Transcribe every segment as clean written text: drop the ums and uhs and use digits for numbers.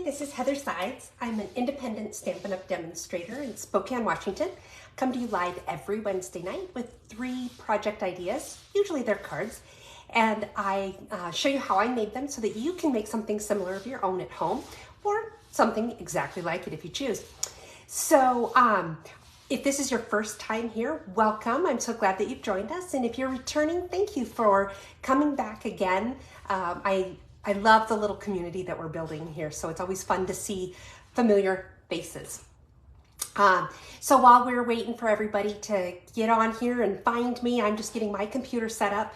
this is Heather Sides. I'm an independent Stampin' Up! Demonstrator in Spokane, Washington. I come to you live every Wednesday night with 3 project ideas, usually they're cards, and I show you how I made them so that you can make something similar of your own at home, or something exactly like it if you choose. So if this is your first time here, welcome. I'm so glad that you've joined us, and if you're returning, thank you for coming back again. I love the little community that we're building here, so it's always fun to see familiar faces. So while we're waiting for everybody to get on here and find me, I'm just getting my computer set up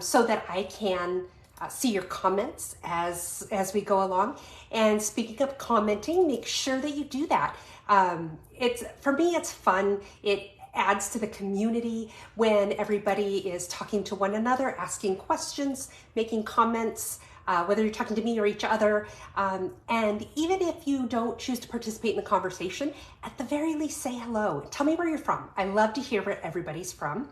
so that I can see your comments as we go along. And speaking of commenting, make sure that you do that. For me, it's fun. It adds to the community when everybody is talking to one another, asking questions, making comments, whether you're talking to me or each other. And even if you don't choose to participate in the conversation, at the very least say hello. Tell me where you're from. I love to hear where everybody's from.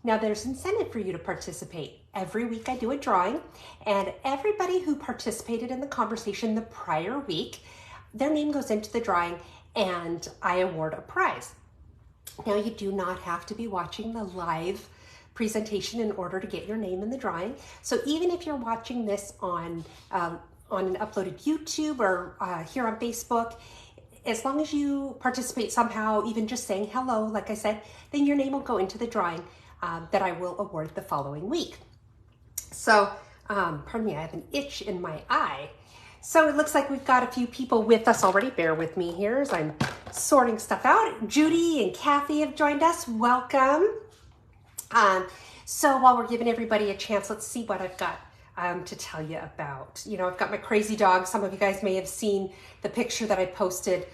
Now there's incentive for you to participate. Every week I do a drawing, and everybody who participated in the conversation the prior week, their name goes into the drawing and I award a prize. Now you do not have to be watching the live presentation in order to get your name in the drawing. So even if you're watching this on an uploaded YouTube or here on Facebook, as long as you participate somehow, even just saying hello, like I said, then your name will go into the drawing that I will award the following week. So, pardon me, I have an itch in my eye. So it looks like we've got a few people with us already. Bear with me here as I'm sorting stuff out. Judy and Kathy have joined us. Welcome. So while we're giving everybody a chance, let's see what I've got to tell you about. You know, I've got my crazy dog. Some of you guys may have seen the picture that I posted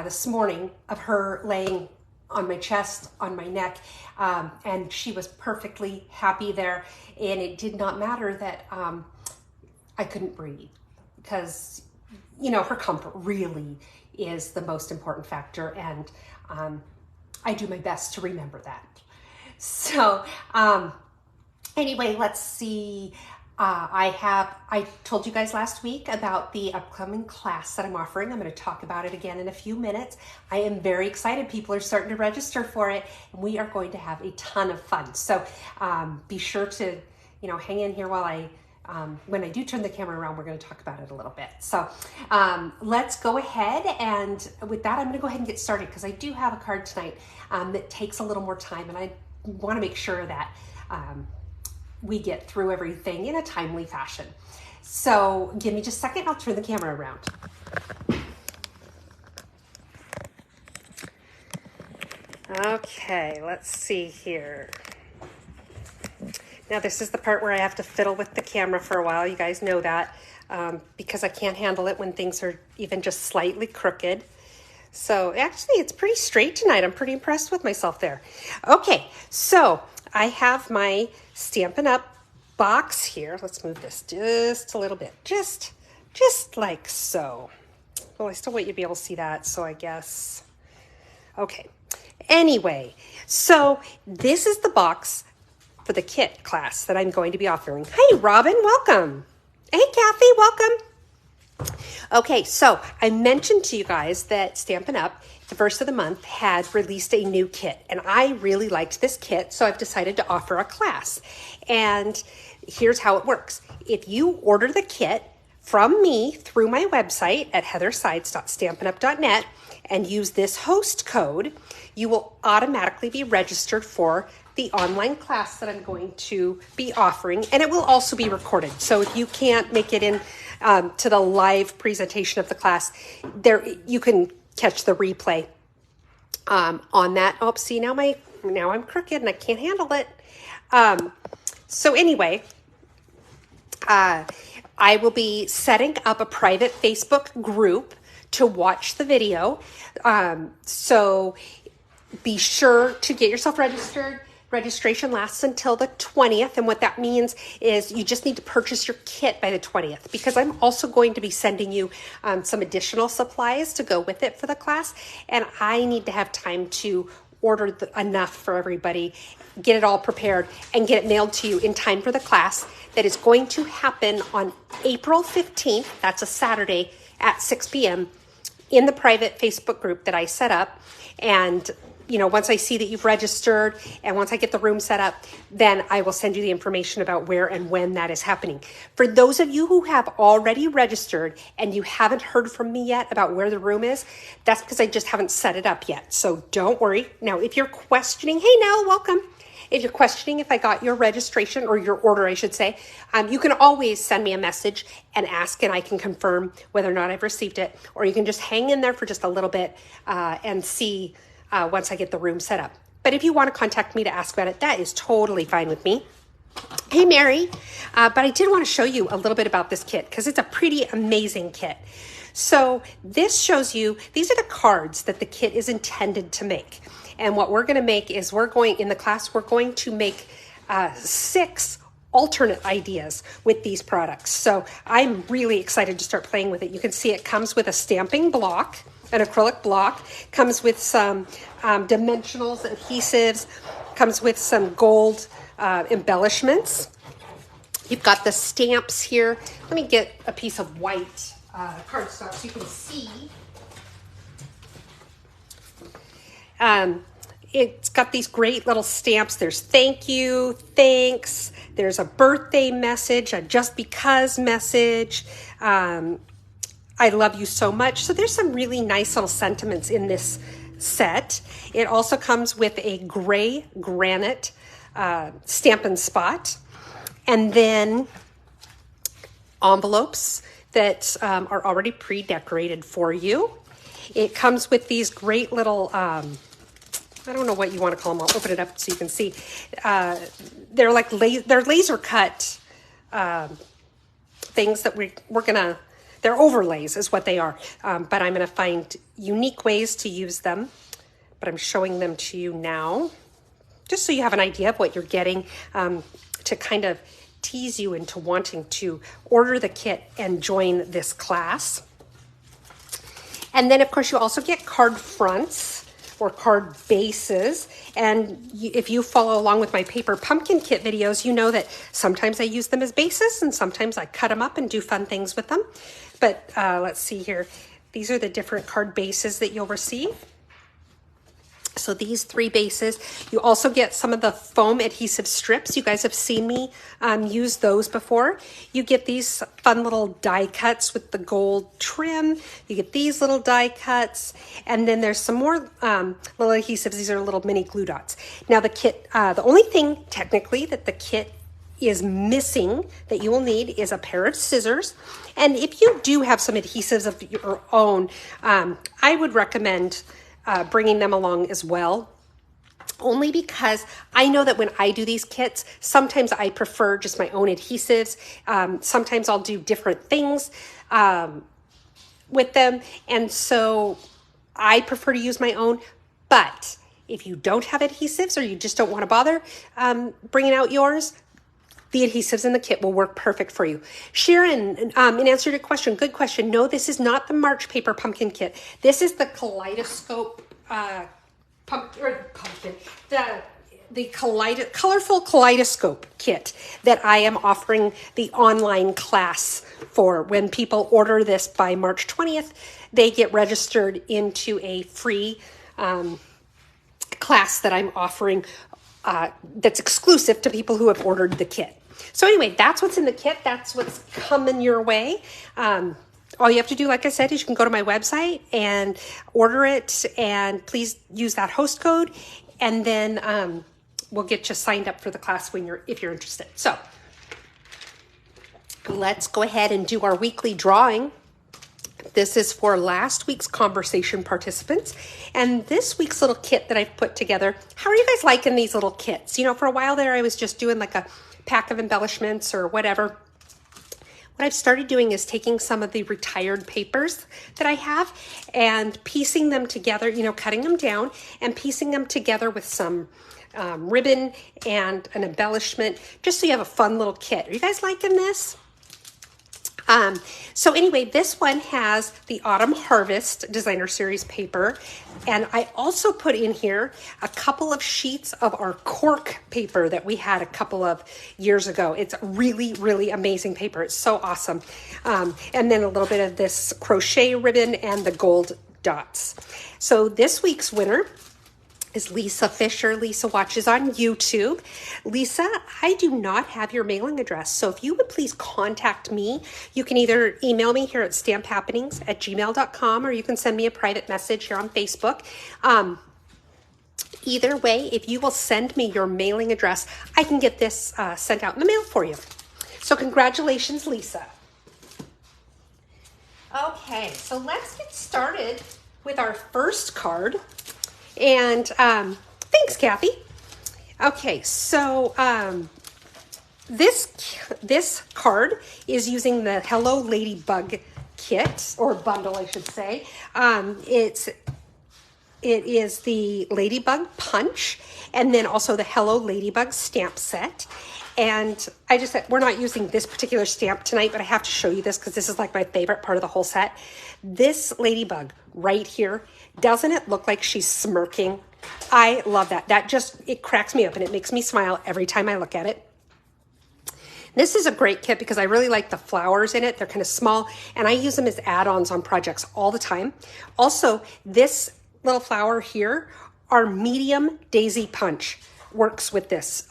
this morning of her laying on my chest, on my neck, and she was perfectly happy there. And it did not matter that I couldn't breathe, because, you know, her comfort really is the most important factor, and I do my best to remember that. So anyway, let's see. I told you guys last week about the upcoming class that I'm offering. I'm going to talk about it again in a few minutes. I am very excited. People are starting to register for it, and we are going to have a ton of fun. So be sure to, you know, hang in here while when I do turn the camera around, we're going to talk about it a little bit. So let's go ahead, and with that, I'm going to go ahead and get started, because I do have a card tonight that takes a little more time, and I want to make sure that we get through everything in a timely fashion. So give me just a second, I'll turn the camera around. Okay, let's see here. Now this is the part where I have to fiddle with the camera for a while. You guys know that, because I can't handle it when things are even just slightly crooked. So actually it's pretty straight tonight. I'm pretty impressed with myself there. Okay, so I have my Stampin' Up! Box here. Let's move this just a little bit, just like so. Well, I still want you to be able to see that, so I guess, okay. Anyway, so this is the box for the kit class that I'm going to be offering. Hey, Robin, welcome. Hey, Kathy, welcome. Okay, so I mentioned to you guys that Stampin' Up! The first of the month had released a new kit, and I really liked this kit, so I've decided to offer a class. And here's how it works. If you order the kit from me through my website at heathersides.stampinup.net and use this host code, you will automatically be registered for the online class that I'm going to be offering, and it will also be recorded. So if you can't make it in to the live presentation of the class, there you can catch the replay on that. Oh, see, now I'm crooked and I can't handle it. So anyway, I will be setting up a private Facebook group to watch the video. So be sure to get yourself registered. Registration lasts until the 20th, and what that means is you just need to purchase your kit by the 20th, because I'm also going to be sending you some additional supplies to go with it for the class, and I need to have time to order enough for everybody, get it all prepared, and get it mailed to you in time for the class that is going to happen on April 15th. That's a Saturday at 6 p.m. in the private Facebook group that I set up. And once I see that you've registered and once I get the room set up, then I will send you the information about where and when that is happening. For those of you who have already registered and you haven't heard from me yet about where the room is, that's because I just haven't set it up yet. So don't worry. Now, if you're questioning, hey, Nell, welcome. If you're questioning if I got your registration or your order, I should say, you can always send me a message and ask, and I can confirm whether or not I've received it. Or you can just hang in there for just a little bit and see once I get the room set up. But if you want to contact me to ask about it, that is totally fine with me. Hey, Mary. But I did want to show you a little bit about this kit because it's a pretty amazing kit. So this shows you, these are the cards that the kit is intended to make. And what we're going to make is we're going to make 6 alternate ideas with these products. So I'm really excited to start playing with it. You can see it comes with a stamping block, an acrylic block, comes with some dimensionals, adhesives, comes with some gold embellishments. You've got the stamps here. Let me get a piece of white cardstock so you can see. It's got these great little stamps. There's thank you, thanks. There's a birthday message, a just because message. I love you so much. So there's some really nice little sentiments in this set. It also comes with a gray granite Stampin' Spot. And then envelopes that are already pre-decorated for you. It comes with these great little, I don't know what you want to call them. I'll open it up so you can see. They're like they're laser cut things that we're gonna. They're overlays is what they are. But I'm gonna find unique ways to use them. But I'm showing them to you now, just so you have an idea of what you're getting, to kind of tease you into wanting to order the kit and join this class. And then, of course, you also get card fronts or card bases. And if you follow along with my paper pumpkin kit videos, you know that sometimes I use them as bases and sometimes I cut them up and do fun things with them. But let's see here. These are the different card bases that you'll receive. So these 3 bases. You also get some of the foam adhesive strips. You guys have seen me use those before. You get these fun little die cuts with the gold trim. You get these little die cuts. And then there's some more little adhesives. These are little mini glue dots. Now the kit, the only thing technically that the kit is missing that you will need is a pair of scissors. And if you do have some adhesives of your own, I would recommend bringing them along as well, only because I know that when I do these kits, sometimes I prefer just my own adhesives. Sometimes I'll do different things with them, and so I prefer to use my own. But if you don't have adhesives or you just don't want to bother bringing out yours, the adhesives in the kit will work perfect for you. Sharon, in answer to your question, good question. No, this is not the March Paper Pumpkin Kit. This is the Kaleidoscope Colorful Kaleidoscope Kit that I am offering the online class for. When people order this by March 20th, they get registered into a free class that I'm offering that's exclusive to people who have ordered the kit. So anyway, that's what's in the kit. That's what's coming your way. All you have to do, like I said, is you can go to my website and order it. And please use that host code. And then we'll get you signed up for the class if you're interested. So let's go ahead and do our weekly drawing. This is for last week's conversation participants. And this week's little kit that I've put together. How are you guys liking these little kits? You know, for a while there, I was just doing like a pack of embellishments or whatever. What I've started doing is taking some of the retired papers that I have and piecing them together, you know, cutting them down and piecing them together with some ribbon and an embellishment, just so you have a fun little kit. Are you guys liking this? So anyway, this one has the Autumn Harvest Designer Series paper. And I also put in here a couple of sheets of our cork paper that we had a couple of years ago. It's really, really amazing paper. It's so awesome. And then a little bit of this crochet ribbon and the gold dots. So this week's winner is Lisa Fisher. Lisa watches on YouTube. Lisa, I do not have your mailing address, so if you would please contact me, you can either email me here at stamphappenings@gmail.com, or you can send me a private message here on Facebook. Either way, if you will send me your mailing address, I can get this sent out in the mail for you. So congratulations, Lisa. Okay, so let's get started with our first card. And thanks, Kathy. Okay, so this card is using the Hello Ladybug kit, or bundle, I should say. It is the Ladybug Punch, and then also the Hello Ladybug stamp set. And I just said, we're not using this particular stamp tonight, but I have to show you this because this is like my favorite part of the whole set. This ladybug right here, doesn't it look like she's smirking? I love that. It cracks me up and it makes me smile every time I look at it. This is a great kit because I really like the flowers in it. They're kind of small and I use them as add-ons on projects all the time. Also, this little flower here, our medium daisy punch, works with this.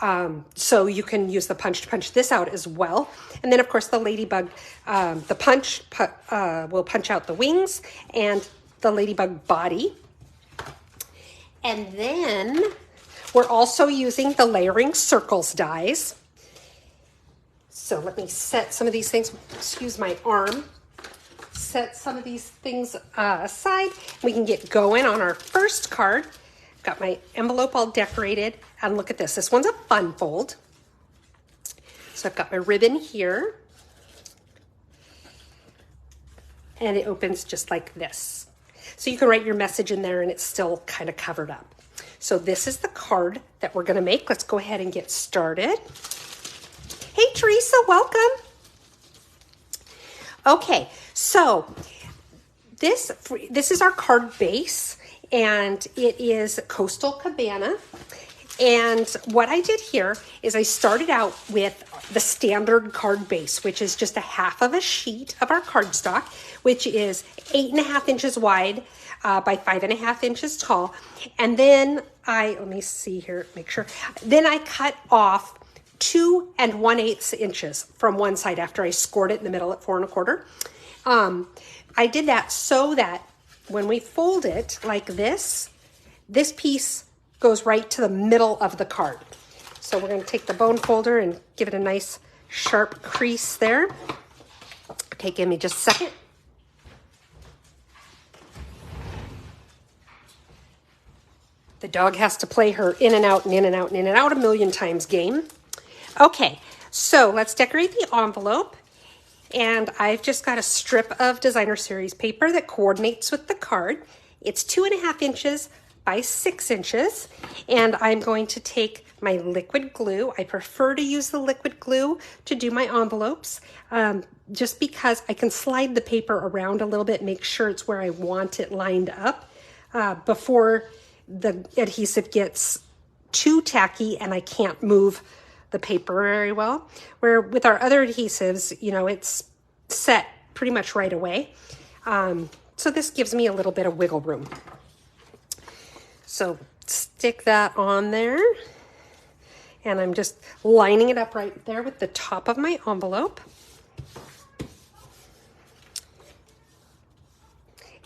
So you can use the punch to punch this out as well. And then of course the ladybug, the punch will punch out the wings and the ladybug body. And then we're also using the layering circles dies. So let me set some of these things, excuse my arm, set some of these things aside. We can get going on our first card. Got my envelope all decorated, and look at this. This one's a fun fold. So I've got my ribbon here, and it opens just like this. So you can write your message in there and it's still kind of covered up. So this is the card that we're gonna make. Let's go ahead and get started. Hey Teresa, welcome. Okay, so this is our card base, and it is Coastal Cabana. And what I did here is I started out with the standard card base, which is just a half of a sheet of our cardstock, which is 8.5 inches wide by 5.5 inches tall. And then let me see here, make sure. Then I cut off 2 1/8 inches from one side after I scored it in the middle at 4 1/4. I did that so that when we fold it like this piece goes right to the middle of the card. So we're going to take the bone folder and give it a nice sharp crease there. Okay, give me just a second. The dog has to play her in and out and in and out and in and out a million times game. Okay, so let's decorate the envelope. And I've just got a strip of Designer Series paper that coordinates with the card. It's 2.5 inches by 6 inches. And I'm going to take my liquid glue. I prefer to use the liquid glue to do my envelopes, just because I can slide the paper around a little bit, make sure it's where I want it lined up before the adhesive gets too tacky and I can't move the paper very well. Where with our other adhesives, you know, it's set pretty much right away. So this gives me a little bit of wiggle room. So stick that on there. And I'm just lining it up right there with the top of my envelope.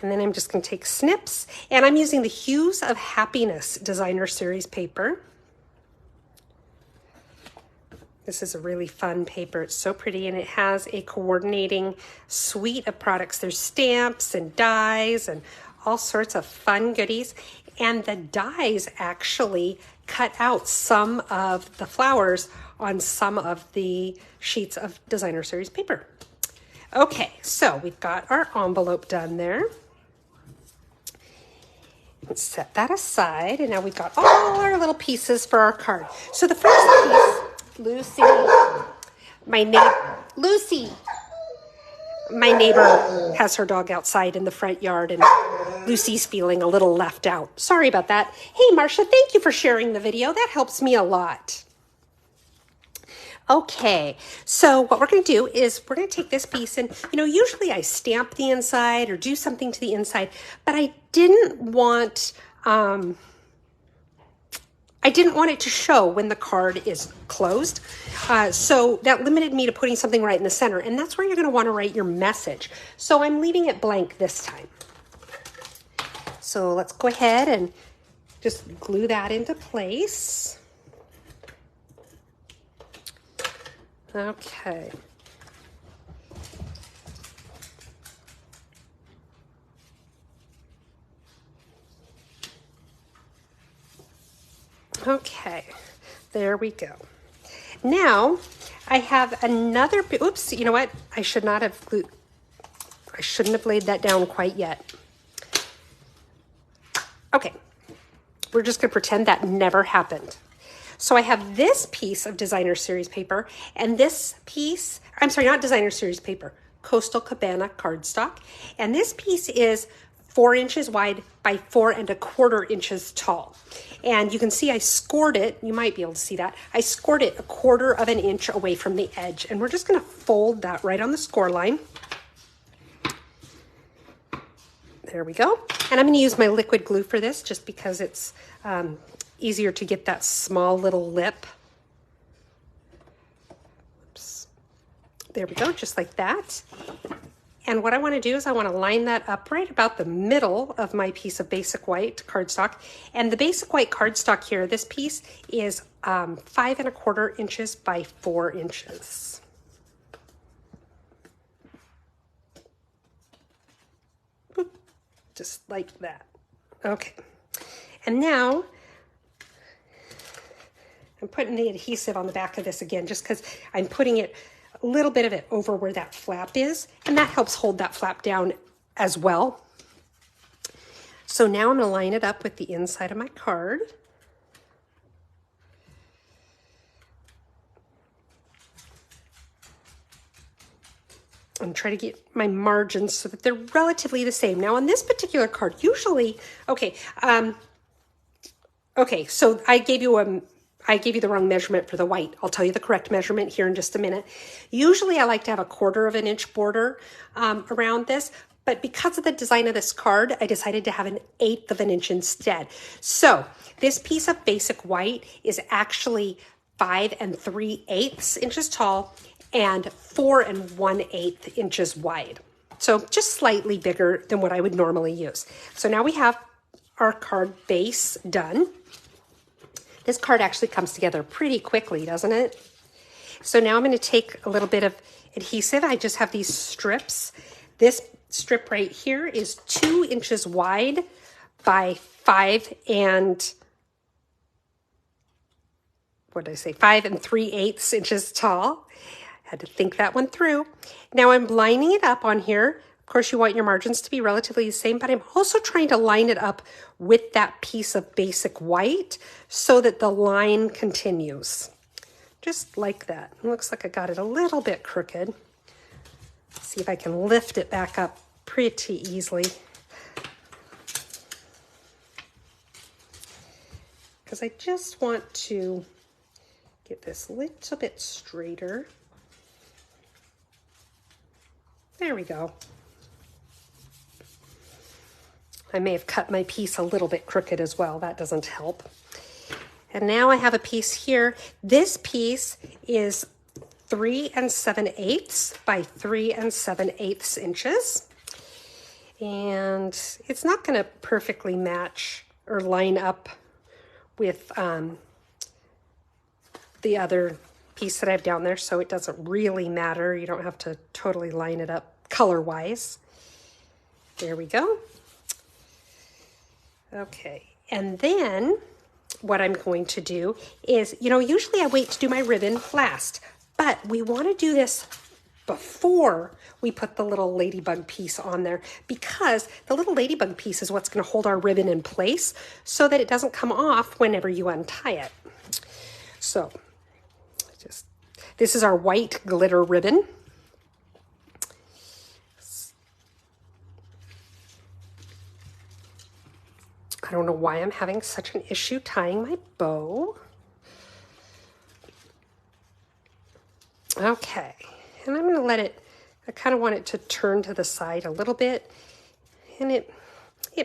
And then I'm just going to take snips. And I'm using the Hues of Happiness Designer Series paper. This is a really fun paper. It's so pretty, and it has a coordinating suite of products. There's stamps and dies and all sorts of fun goodies. And the dies actually cut out some of the flowers on some of the sheets of Designer Series paper. Okay, so we've got our envelope done there. Let's set that aside, and now we've got all our little pieces for our card. So the first piece, Lucy, my name, Lucy. My neighbor has her dog outside in the front yard and Lucy's feeling a little left out. Sorry about that. Hey, Marcia, thank you for sharing the video. That helps me a lot. Okay, so what we're going to do is we're going to take this piece and, usually I stamp the inside or do something to the inside, but I didn't want it to show when the card is closed. So that limited me to putting something right in the center, and that's where you're going to want to write your message. So I'm leaving it blank this time. So let's go ahead and just glue that into place. Okay. Okay, there we go. Now I have another, oops, you know what? I shouldn't have laid that down quite yet. Okay, we're just gonna pretend that never happened. So I have this piece of designer series paper and this piece, I'm sorry, not designer series paper, Coastal Cabana cardstock. And this piece is 4 inches wide by 4¼ inches tall. And you can see I scored it, you might be able to see that. I scored it 1/4 inch away from the edge. And we're just gonna fold that right on the score line. There we go. And I'm gonna use my liquid glue for this just because it's easier to get that small little lip. Oops. There we go, just like that. And what I want to do is I want to line that up right about the middle of my piece of basic white cardstock. And the basic white cardstock here, this piece is 5¼ inches by 4 inches. Just like that. Okay. And now I'm putting the adhesive on the back of this again, just because I'm putting it, a little bit of it over where that flap is, and that helps hold that flap down as well. So now I'm going to line it up with the inside of my card. And try to get my margins so that they're relatively the same. Now on this particular card, usually, okay, so I gave you the wrong measurement for the white. I'll tell you the correct measurement here in just a minute. Usually I like to have 1/4 inch border around this, but because of the design of this card, I decided to have 1/8 inch instead. So this piece of basic white is actually 5 3/8 inches tall and 4 1/8 inches wide. So just slightly bigger than what I would normally use. So now we have our card base done. This card actually comes together pretty quickly, doesn't it? So now I'm going to take a little bit of adhesive. I just have these strips. This strip right here is 2 inches wide by 5 3/8 inches tall. Had to think that one through. Now I'm lining it up on here. Of course, you want your margins to be relatively the same, but I'm also trying to line it up with that piece of basic white so that the line continues. Just like that. It looks like I got it a little bit crooked. Let's see if I can lift it back up pretty easily. Because I just want to get this a little bit straighter. There we go. I may have cut my piece a little bit crooked as well. That doesn't help. And now I have a piece here. This piece is 3 7/8 by 3 7/8 inches. And it's not going to perfectly match or line up with the other piece that I have down there, so it doesn't really matter. You don't have to totally line it up color-wise. There we go. Okay, and then what I'm going to do is, usually I wait to do my ribbon last, but we want to do this before we put the little ladybug piece on there, because the little ladybug piece is what's going to hold our ribbon in place so that it doesn't come off whenever you untie it. So this is our white glitter ribbon. I don't know why I'm having such an issue tying my bow. Okay, and I'm going to let it, I kind of want it to turn to the side a little bit, and it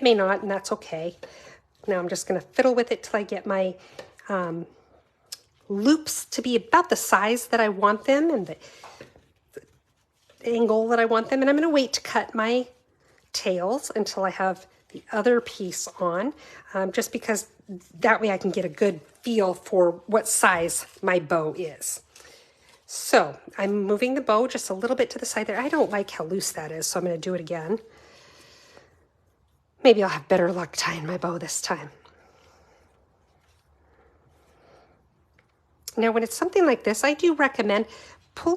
may not, and that's okay. Now I'm just going to fiddle with it till I get my loops to be about the size that I want them and the angle that I want them, and I'm going to wait to cut my tails until I have the other piece on, just because that way I can get a good feel for what size my bow is. So I'm moving the bow just a little bit to the side there. I don't like how loose that is, so I'm going to do it again. Maybe I'll have better luck tying my bow this time. Now when it's something like this, I do recommend pull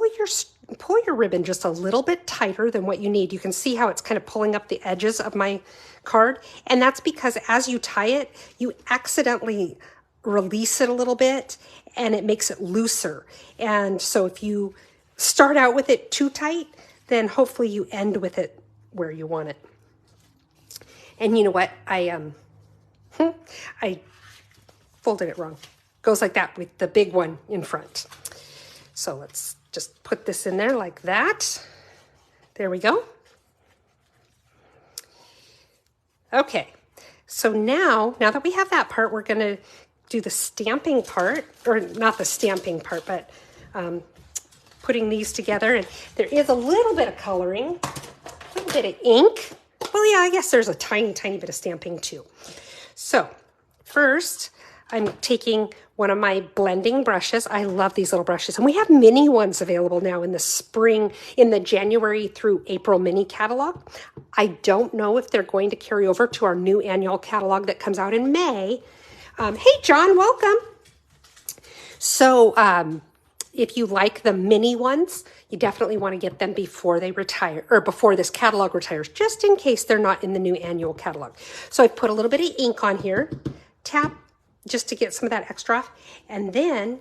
your ribbon just a little bit tighter than what you need. You can see how it's kind of pulling up the edges of my card, and that's because as you tie it, you accidentally release it a little bit and it makes it looser. And so if you start out with it too tight, then hopefully you end with it where you want it. And you know what? I folded it wrong. Goes like that with the big one in front. So let's just put this in there like that. There we go. Okay, so now that we have that part, we're gonna do the stamping part, or not the stamping part, but putting these together. And there is a little bit of coloring, a little bit of ink. Well, yeah, I guess there's a tiny, tiny bit of stamping too. So first, I'm taking one of my blending brushes. I love these little brushes, and we have mini ones available now in the spring, in the January through April mini catalog. I don't know if they're going to carry over to our new annual catalog that comes out in May. Hey, John, welcome. So if you like the mini ones, you definitely want to get them before they retire, or before this catalog retires, just in case they're not in the new annual catalog. So I put a little bit of ink on here, tap, just to get some of that extra off. And then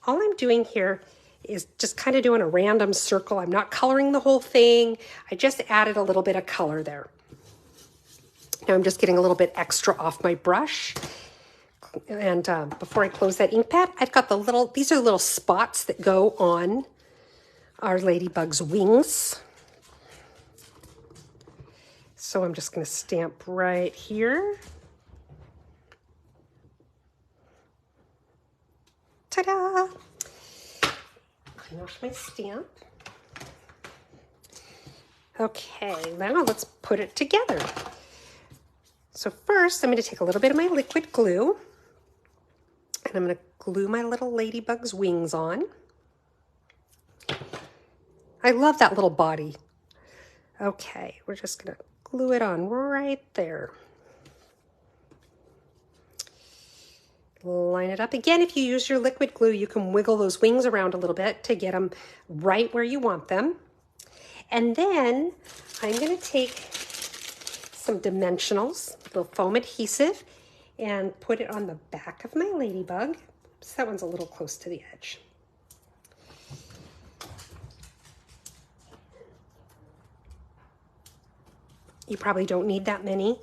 all I'm doing here is just kind of doing a random circle. I'm not coloring the whole thing. I just added a little bit of color there. Now I'm just getting a little bit extra off my brush. And before I close that ink pad, I've got these are little spots that go on our ladybug's wings. So I'm just going to stamp right here. Ta-da! Wash my stamp. Okay, now let's put it together. So first, I'm going to take a little bit of my liquid glue, and I'm going to glue my little ladybug's wings on. I love that little body. Okay, we're just going to glue it on right there. Line it up. Again, if you use your liquid glue, you can wiggle those wings around a little bit to get them right where you want them. And then I'm going to take some dimensionals, little foam adhesive, and put it on the back of my ladybug. Oops, that one's a little close to the edge. You probably don't need that many,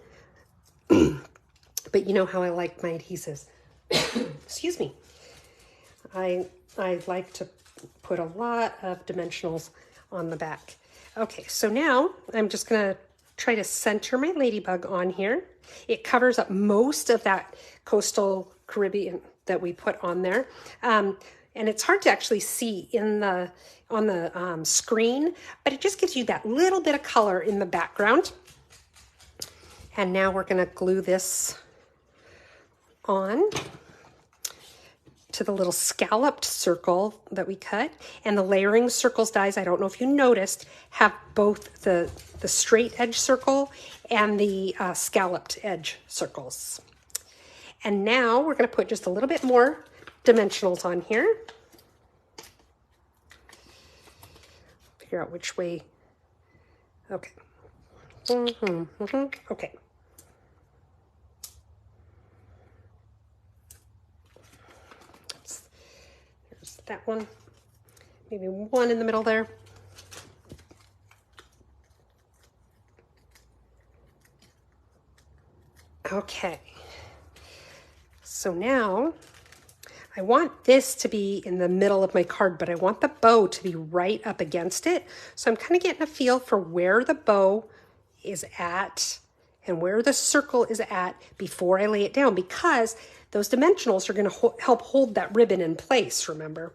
but you know how I like my adhesives. Excuse me. I like to put a lot of dimensionals on the back. Okay, so now I'm just going to try to center my ladybug on here. It covers up most of that coastal Caribbean that we put on there. And it's hard to actually see on the screen, but it just gives you that little bit of color in the background. And now we're going to glue this on to the little scalloped circle that we cut. And the layering circles dies, I don't know if you noticed, have both the straight edge circle and the scalloped edge circles. And now we're going to put just a little bit more dimensionals on here. Figure out which way. Okay. Okay. There's that one. Maybe one in the middle there. Okay, so now I want this to be in the middle of my card, but I want the bow to be right up against it. So I'm kind of getting a feel for where the bow is at and where the circle is at before I lay it down, because those dimensionals are going to help hold that ribbon in place, remember?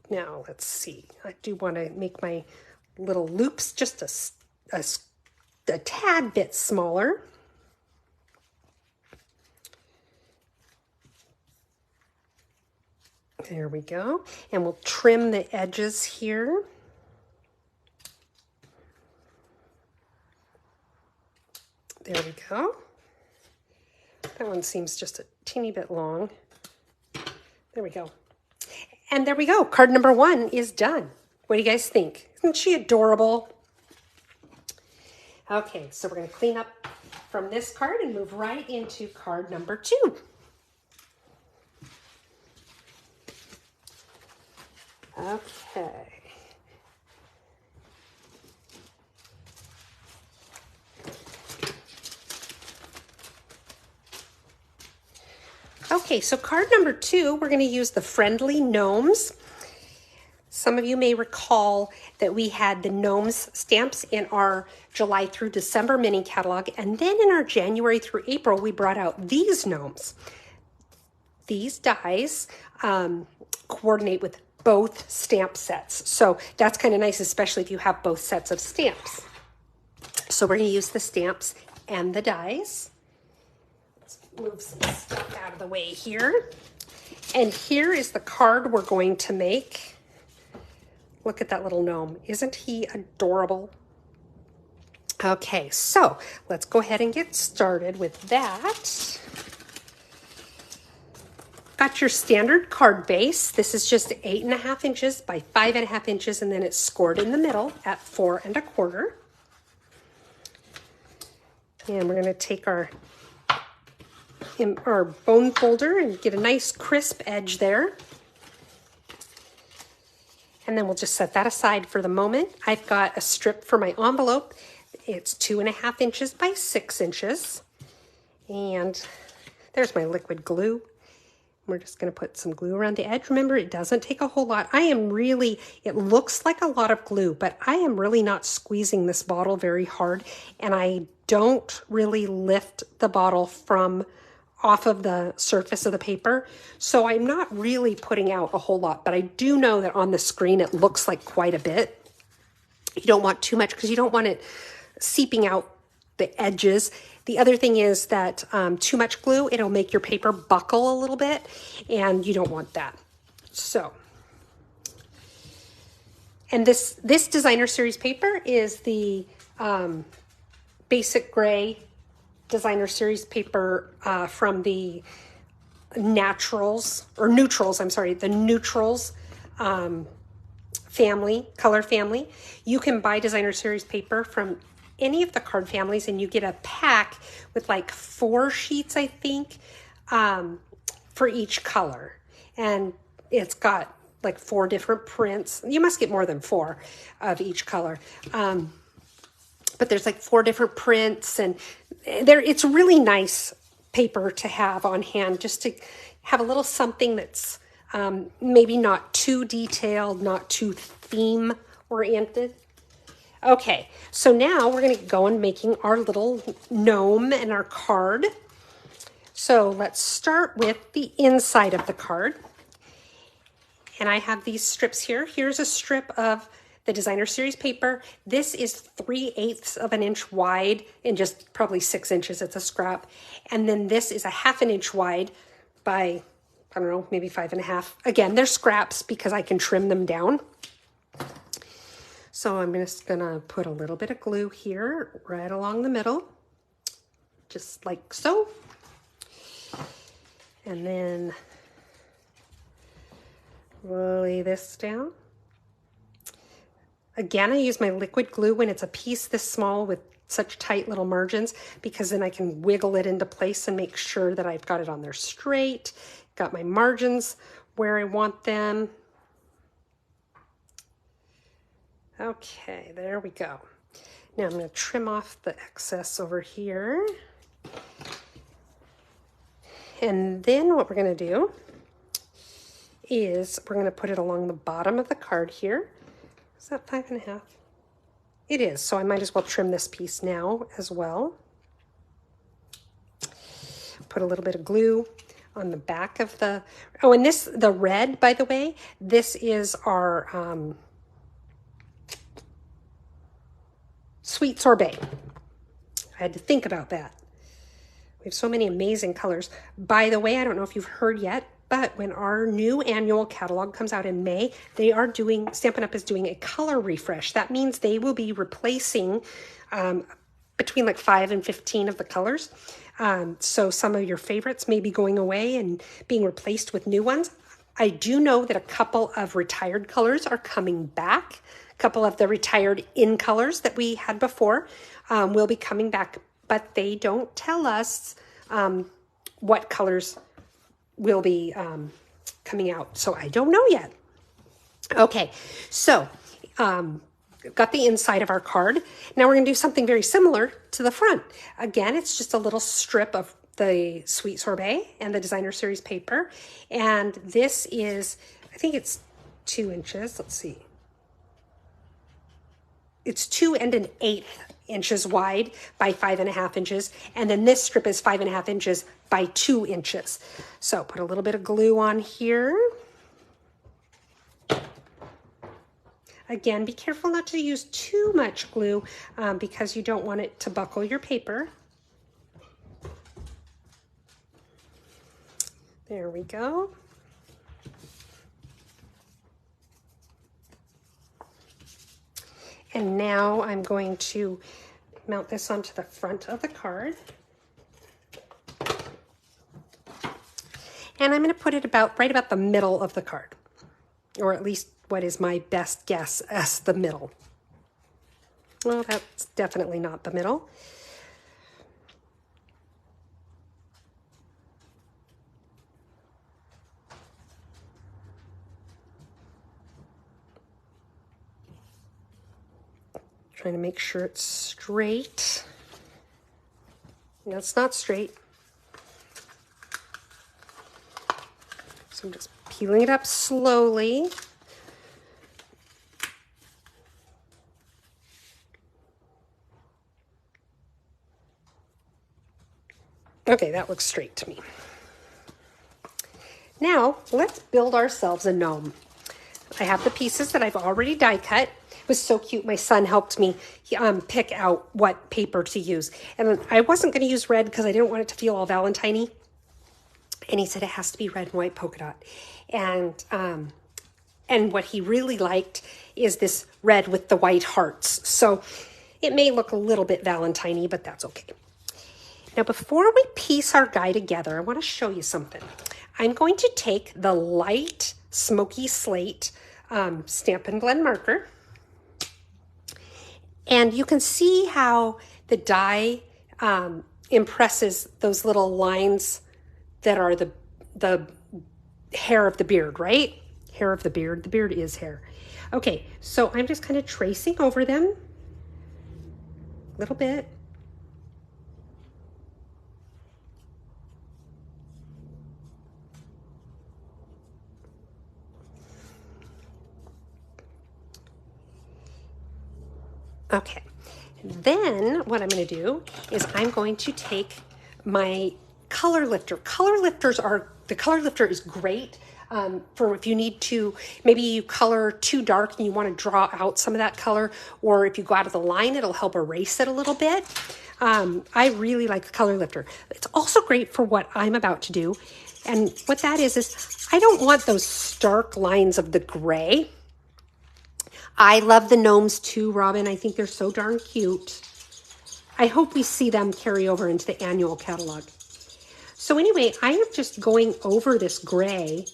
Now, let's see. I do want to make my little loops just a tad bit smaller. There we go. And we'll trim the edges here. There we go. That one seems just a teeny bit long. There we go. And there we go. Card number 1 is done. What do you guys think? Isn't she adorable? Okay, so we're going to clean up from this card and move right into card number 2. Okay. Okay, so card number 2, we're going to use the friendly gnomes. Some of you may recall that we had the gnomes stamps in our July through December mini catalog, and then in our January through April, we brought out these gnomes. These dies coordinate with both stamp sets, so that's kind of nice, especially if you have both sets of stamps. So we're going to use the stamps and the dies. Let's move some stuff out of the way here. And here is the card we're going to make. Look at that little gnome. Isn't he adorable? Okay, so let's go ahead and get started with that. Got your standard card base. This is just 8.5 inches by 5.5 inches, and then it's scored in the middle at 4 1/4. And we're going to take our bone folder and get a nice crisp edge there. And then we'll just set that aside for the moment. I've got a strip for my envelope. It's 2.5 inches by 6 inches. And there's my liquid glue. We're just going to put some glue around the edge. Remember, it doesn't take a whole lot. It looks like a lot of glue, but I am really not squeezing this bottle very hard. And I don't really lift the bottle from off of the surface of the paper. So I'm not really putting out a whole lot, but I do know that on the screen, it looks like quite a bit. You don't want too much because you don't want it seeping out the edges. The other thing is that too much glue, it'll make your paper buckle a little bit, and you don't want that. So, and this designer series paper is the basic gray designer series paper from the neutrals family, color family. You can buy designer series paper from any of the card families, and you get a pack with like 4 sheets, I think, for each color. And it's got like 4 different prints. You must get more than 4 of each color. But there's like 4 different prints, and it's really nice paper to have on hand, just to have a little something that's maybe not too detailed, not too theme oriented. Okay, so now we're going to go and making our little gnome and our card. So let's start with the inside of the card. And I have these strips here. Here's a strip of the designer series paper. This is 3/8 of an inch wide and just probably 6 inches. It's a scrap. And then this is a 1/2 inch wide by, I don't know, maybe 5.5. Again, they're scraps because I can trim them down. So I'm just gonna put a little bit of glue here right along the middle, just like so. And then we'll lay this down. Again, I use my liquid glue when it's a piece this small with such tight little margins, because then I can wiggle it into place and make sure that I've got it on there straight, got my margins where I want them. Okay, there we go. Now I'm going to trim off the excess over here. And then what we're going to do is we're going to put it along the bottom of the card here. Is that 5.5? It is, so I might as well trim this piece now as well. Put a little bit of glue on the back of the, oh, and this, the red, by the way, this is our sweet sorbet. I had to think about that. We have so many amazing colors. By the way, I don't know if you've heard yet, but when our new annual catalog comes out in May, they are doing, Stampin' Up! Is doing a color refresh. That means they will be replacing between like 5 and 15 of the colors. So some of your favorites may be going away and being replaced with new ones. I do know that a couple of retired colors are coming back. A couple of the retired in colors that we had before will be coming back, but they don't tell us what colors will be coming out. So I don't know yet. Okay, so got the inside of our card. Now we're going to do something very similar to the front. Again, it's just a little strip of the Sweet Sorbet and the Designer Series paper. And this is, I think it's 2 inches. Let's see. It's 2 1/8 inches wide by 5.5 inches. And then this strip is 5.5 inches by 2 inches. So put a little bit of glue on here. Again, be careful not to use too much glue because you don't want it to buckle your paper. There we go. And now I'm going to mount this onto the front of the card. And I'm going to put it right about the middle of the card, or at least what is my best guess as the middle. Well, that's definitely not the middle. Trying to make sure it's straight. No, it's not straight. So I'm just peeling it up slowly. Okay, that looks straight to me. Now, let's build ourselves a gnome. I have the pieces that I've already die cut. It was so cute. My son helped me pick out what paper to use. And I wasn't going to use red because I didn't want it to feel all Valentine-y. And he said it has to be red and white polka dot. And what he really liked is this red with the white hearts. So it may look a little bit Valentine-y, but that's okay. Now, before we piece our guy together, I want to show you something. I'm going to take the light smoky slate Stampin' Blend marker, and you can see how the die impresses those little lines that are the hair of the beard, right? Hair of the beard. The beard is hair. Okay, so I'm just kind of tracing over them a little bit. Okay, then what I'm going to do is I'm going to take my color lifter. The color lifter is great for if you need to, maybe you color too dark and you want to draw out some of that color, or if you go out of the line, it'll help erase it a little bit. I really like the color lifter. It's also great for what I'm about to do. And what that is I don't want those stark lines of the gray. I love the gnomes too, Robin. I think they're so darn cute. I hope we see them carry over into the annual catalog. So anyway, I am just going over this gray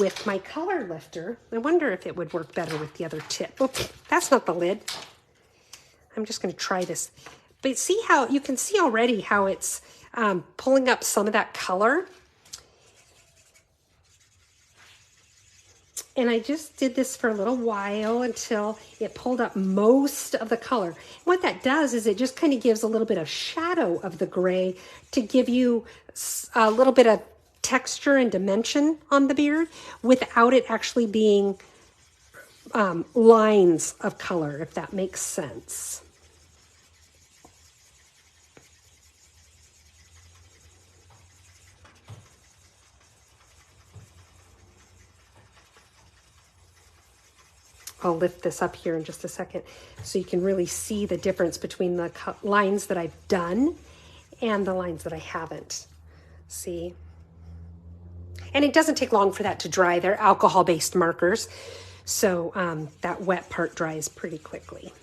with my color lifter. I wonder if it would work better with the other tip. Oops, that's not the lid. I'm just going to try this. But see how, you can see already how it's pulling up some of that color. And I just did this for a little while until it pulled up most of the color. And what that does is it just kind of gives a little bit of shadow of the gray to give you a little bit of texture and dimension on the beard without it actually being lines of color, if that makes sense. I'll lift this up here in just a second so you can really see the difference between the lines that I've done and the lines that I haven't. See? And it doesn't take long for that to dry. They're alcohol-based markers, so that wet part dries pretty quickly.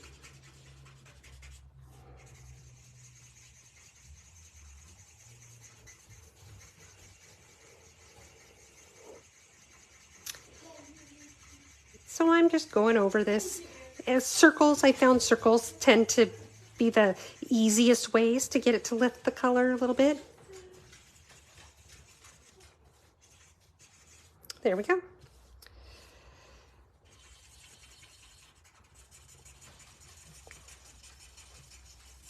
So I'm just going over this. As circles, I found circles tend to be the easiest ways to get it to lift the color a little bit. There we go.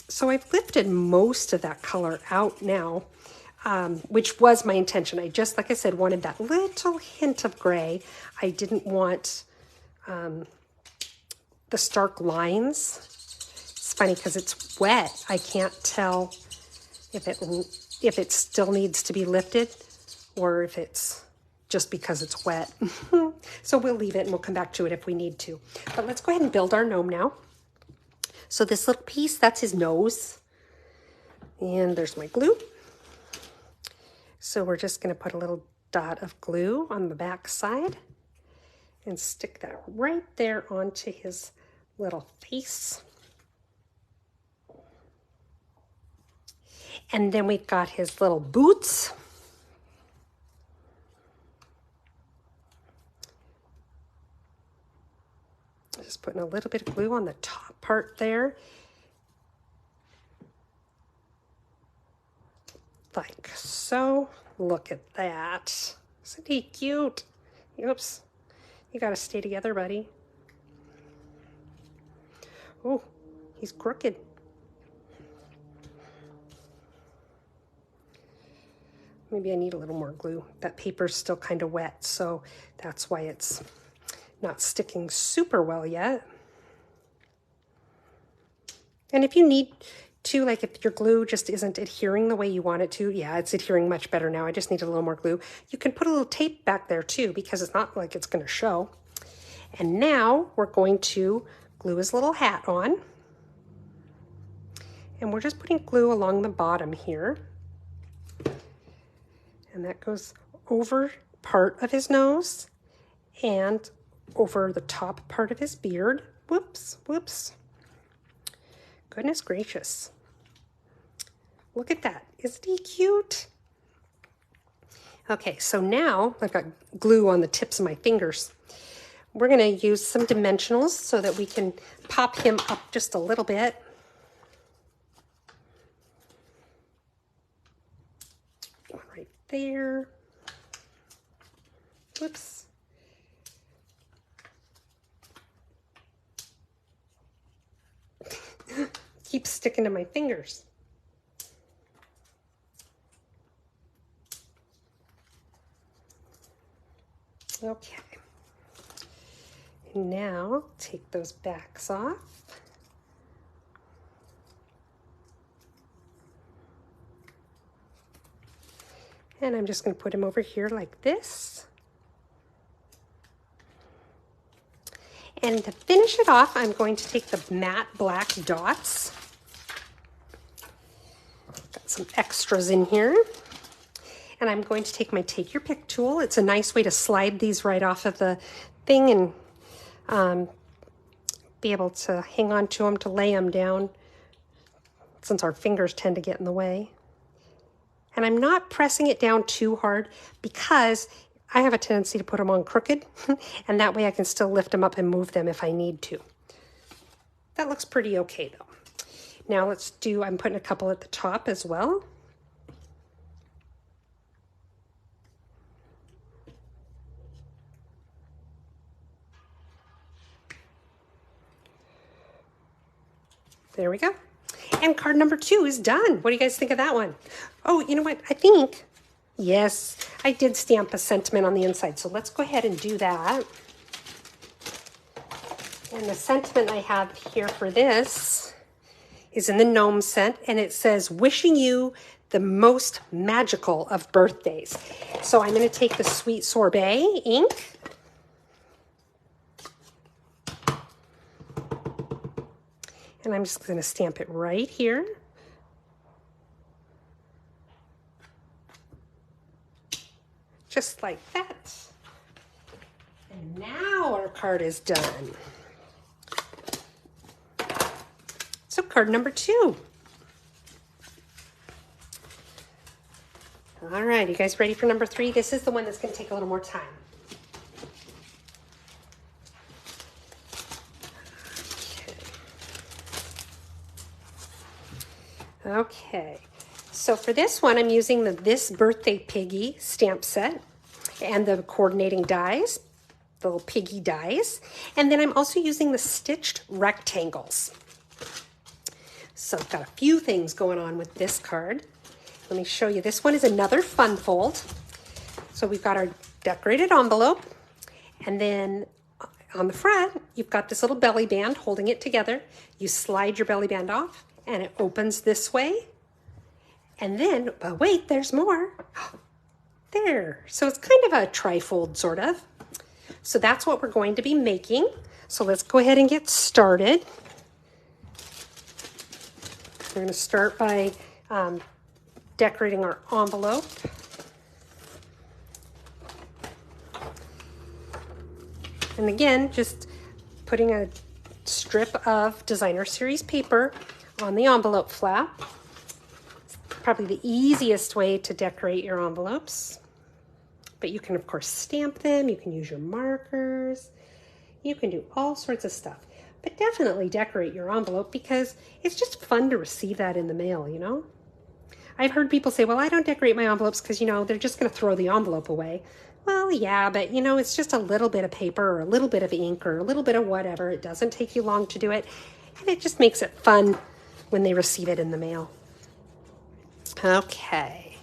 So I've lifted most of that color out now, which was my intention. I just, like I said, wanted that little hint of gray. I didn't want the stark lines. It's funny because it's wet. I can't tell if it still needs to be lifted or if it's just because it's wet. So we'll leave it and we'll come back to it if we need to. But let's go ahead and build our gnome now. So this little piece, that's his nose. And there's my glue. So we're just going to put a little dot of glue on the back side and stick that right there onto his little face. And then we've got his little boots. Just putting a little bit of glue on the top part there. Like so. Look at that. Isn't he cute? Oops. You gotta stay together, buddy. Oh, he's crooked. Maybe I need a little more glue. That paper's still kind of wet, so that's why it's not sticking super well yet. And if you need to, like if your glue just isn't adhering the way you want it to, yeah, it's adhering much better now. I just need a little more glue. You can put a little tape back there too, because it's not like it's going to show. And now we're going to glue his little hat on. And we're just putting glue along the bottom here. And that goes over part of his nose and over the top part of his beard. Whoops, whoops. Goodness gracious. Look at that. Isn't he cute? Okay, so now I've got glue on the tips of my fingers. We're going to use some dimensionals so that we can pop him up just a little bit. One right there. Whoops. Keeps sticking to my fingers. Okay. And now take those backs off. And I'm just going to put him over here like this. And to finish it off, I'm going to take the matte black dots. Got some extras in here. And I'm going to take my Take Your Pick tool. It's a nice way to slide these right off of the thing and be able to hang on to them, to lay them down, since our fingers tend to get in the way. And I'm not pressing it down too hard because I have a tendency to put them on crooked, and that way I can still lift them up and move them if I need to. That looks pretty okay though. Now let's do, I'm putting a couple at the top as well. There we go. And card number 2 is done. What do you guys think of that one? Oh, you know what? I think, yes, I did stamp a sentiment on the inside. So let's go ahead and do that. And the sentiment I have here for this is in the gnome set, and it says, wishing you the most magical of birthdays. So I'm going to take the Sweet Sorbet ink. And I'm just going to stamp it right here. Just like that. And now our card is done. So card number 2. All right, you guys ready for number 3? This is the one that's going to take a little more time. Okay, so for this one, I'm using the This Birthday Piggy stamp set and the coordinating dies, the little piggy dies. And then I'm also using the stitched rectangles. So I've got a few things going on with this card. Let me show you. This one is another fun fold. So we've got our decorated envelope, and then on the front, you've got this little belly band holding it together. You slide your belly band off, and it opens this way. And then, but wait, there's more. There. So it's kind of a tri-fold, sort of. So that's what we're going to be making. So let's go ahead and get started. We're going to start by decorating our envelope. And again, just putting a strip of designer series paper on the envelope flap. It's probably the easiest way to decorate your envelopes. But you can, of course, stamp them. You can use your markers. You can do all sorts of stuff. But definitely decorate your envelope because it's just fun to receive that in the mail, you know? I've heard people say, well, I don't decorate my envelopes because, you know, they're just going to throw the envelope away. Well, yeah, but, you know, it's just a little bit of paper or a little bit of ink or a little bit of whatever. It doesn't take you long to do it. And it just makes it fun when they receive it in the mail. Okay.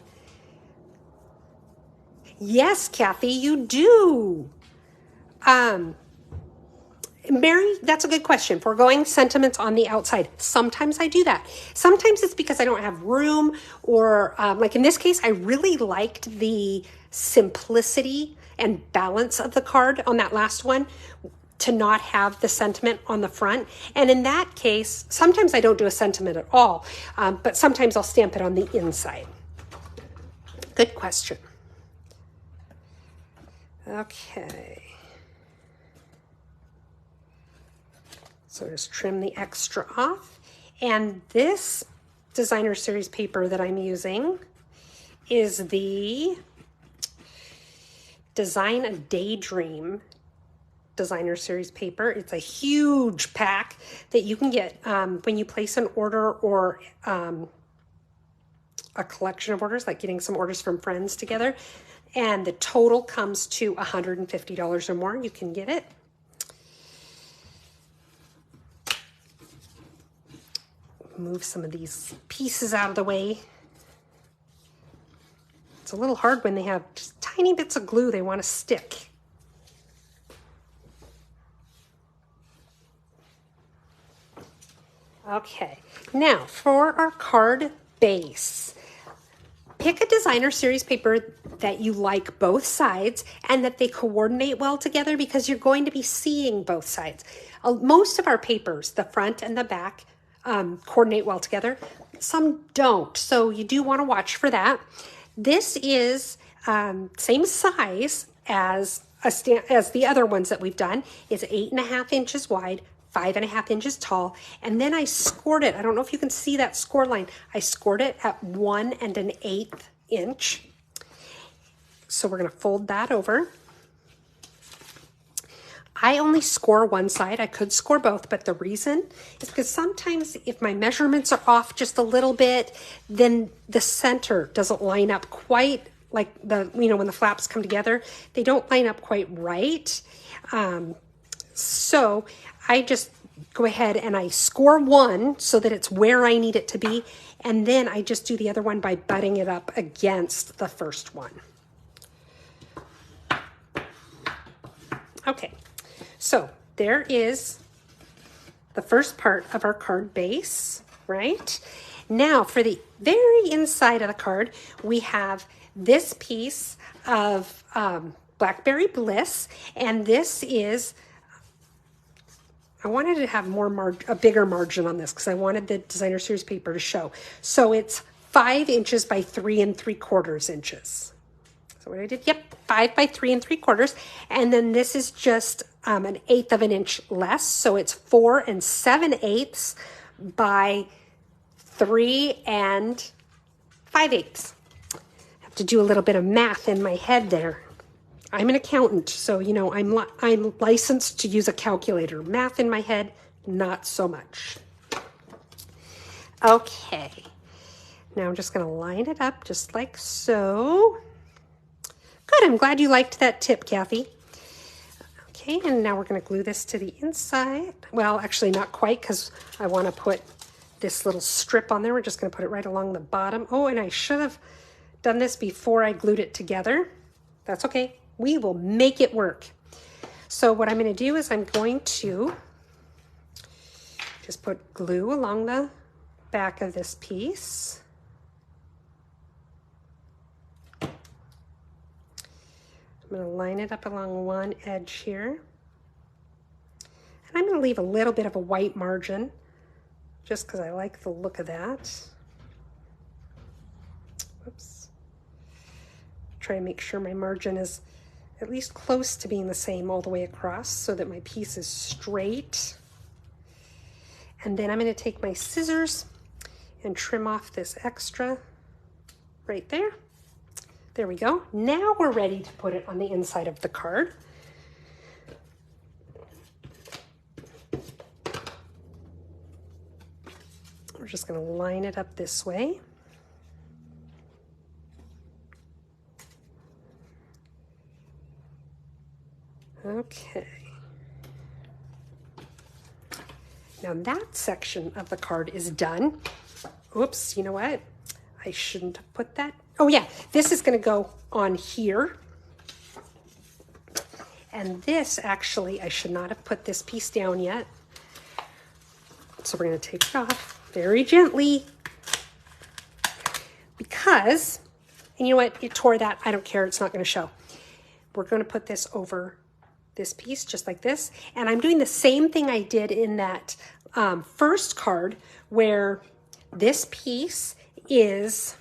Yes, Kathy, you do. Mary, that's a good question. Foregoing sentiments on the outside. Sometimes I do that. Sometimes it's because I don't have room or like in this case, I really liked the simplicity and balance of the card on that last one to not have the sentiment on the front. And in that case, sometimes I don't do a sentiment at all, but sometimes I'll stamp it on the inside. Good question. Okay. So just trim the extra off. And this designer series paper that I'm using is the Design a Daydream designer series paper. It's a huge pack that you can get when you place an order or a collection of orders, like getting some orders from friends together. And the total comes to $150 or more. You can get it. Move some of these pieces out of the way. It's a little hard when they have just tiny bits of glue they want to stick. Okay, now for our card base. Pick a designer series paper that you like both sides and that they coordinate well together because you're going to be seeing both sides. Most of our papers, the front and the back, coordinate well together. Some don't, so you do want to watch for that. This is same size as the other ones that we've done. It's 8.5 inches wide, 5.5 inches tall, and then I scored it. I don't know if you can see that score line. I scored it at 1 1/8 inch. So we're going to fold that over. I only score one side. I could score both, but the reason is because sometimes if my measurements are off just a little bit, then the center doesn't line up quite like when the flaps come together, they don't line up quite right. So I just go ahead and I score one so that it's where I need it to be. And then I just do the other one by butting it up against the first one. Okay, so there is the first part of our card base, right? Now for the very inside of the card, we have this piece of Blackberry Bliss, and this is, I wanted to have a bigger margin on this because I wanted the designer series paper to show. So it's 5 inches by 3 3/4 inches. So what I did, yep, 5 by 3 3/4. And then this is just an 1/8 of an inch less. So it's 4 7/8 by 3 5/8. I have to do a little bit of math in my head there. I'm an accountant, so you know I'm licensed to use a calculator. Math in my head, not so much. Okay, now I'm just going to line it up just like so. Good, I'm glad you liked that tip, Kathy. Okay, and now we're going to glue this to the inside. Well, actually not quite, because I want to put this little strip on there. We're just going to put it right along the bottom. Oh, and I should have done this before I glued it together. That's okay. We will make it work. So what I'm going to do is I'm going to just put glue along the back of this piece. I'm going to line it up along one edge here. And I'm going to leave a little bit of a white margin just because I like the look of that. Whoops. Try and make sure my margin is at least close to being the same all the way across so that my piece is straight. And then I'm going to take my scissors and trim off this extra right there. There we go. Now we're ready to put it on the inside of the card. We're just going to line it up this way. Okay. Now that section of the card is done. Oops, you know what? I shouldn't have put that. Oh yeah, this is going to go on here. And this actually, I should not have put this piece down yet. So we're going to take it off very gently. Because, and you know what? It tore that. I don't care. It's not going to show. We're going to put this over this piece just like this, and I'm doing the same thing I did in that first card where this piece is,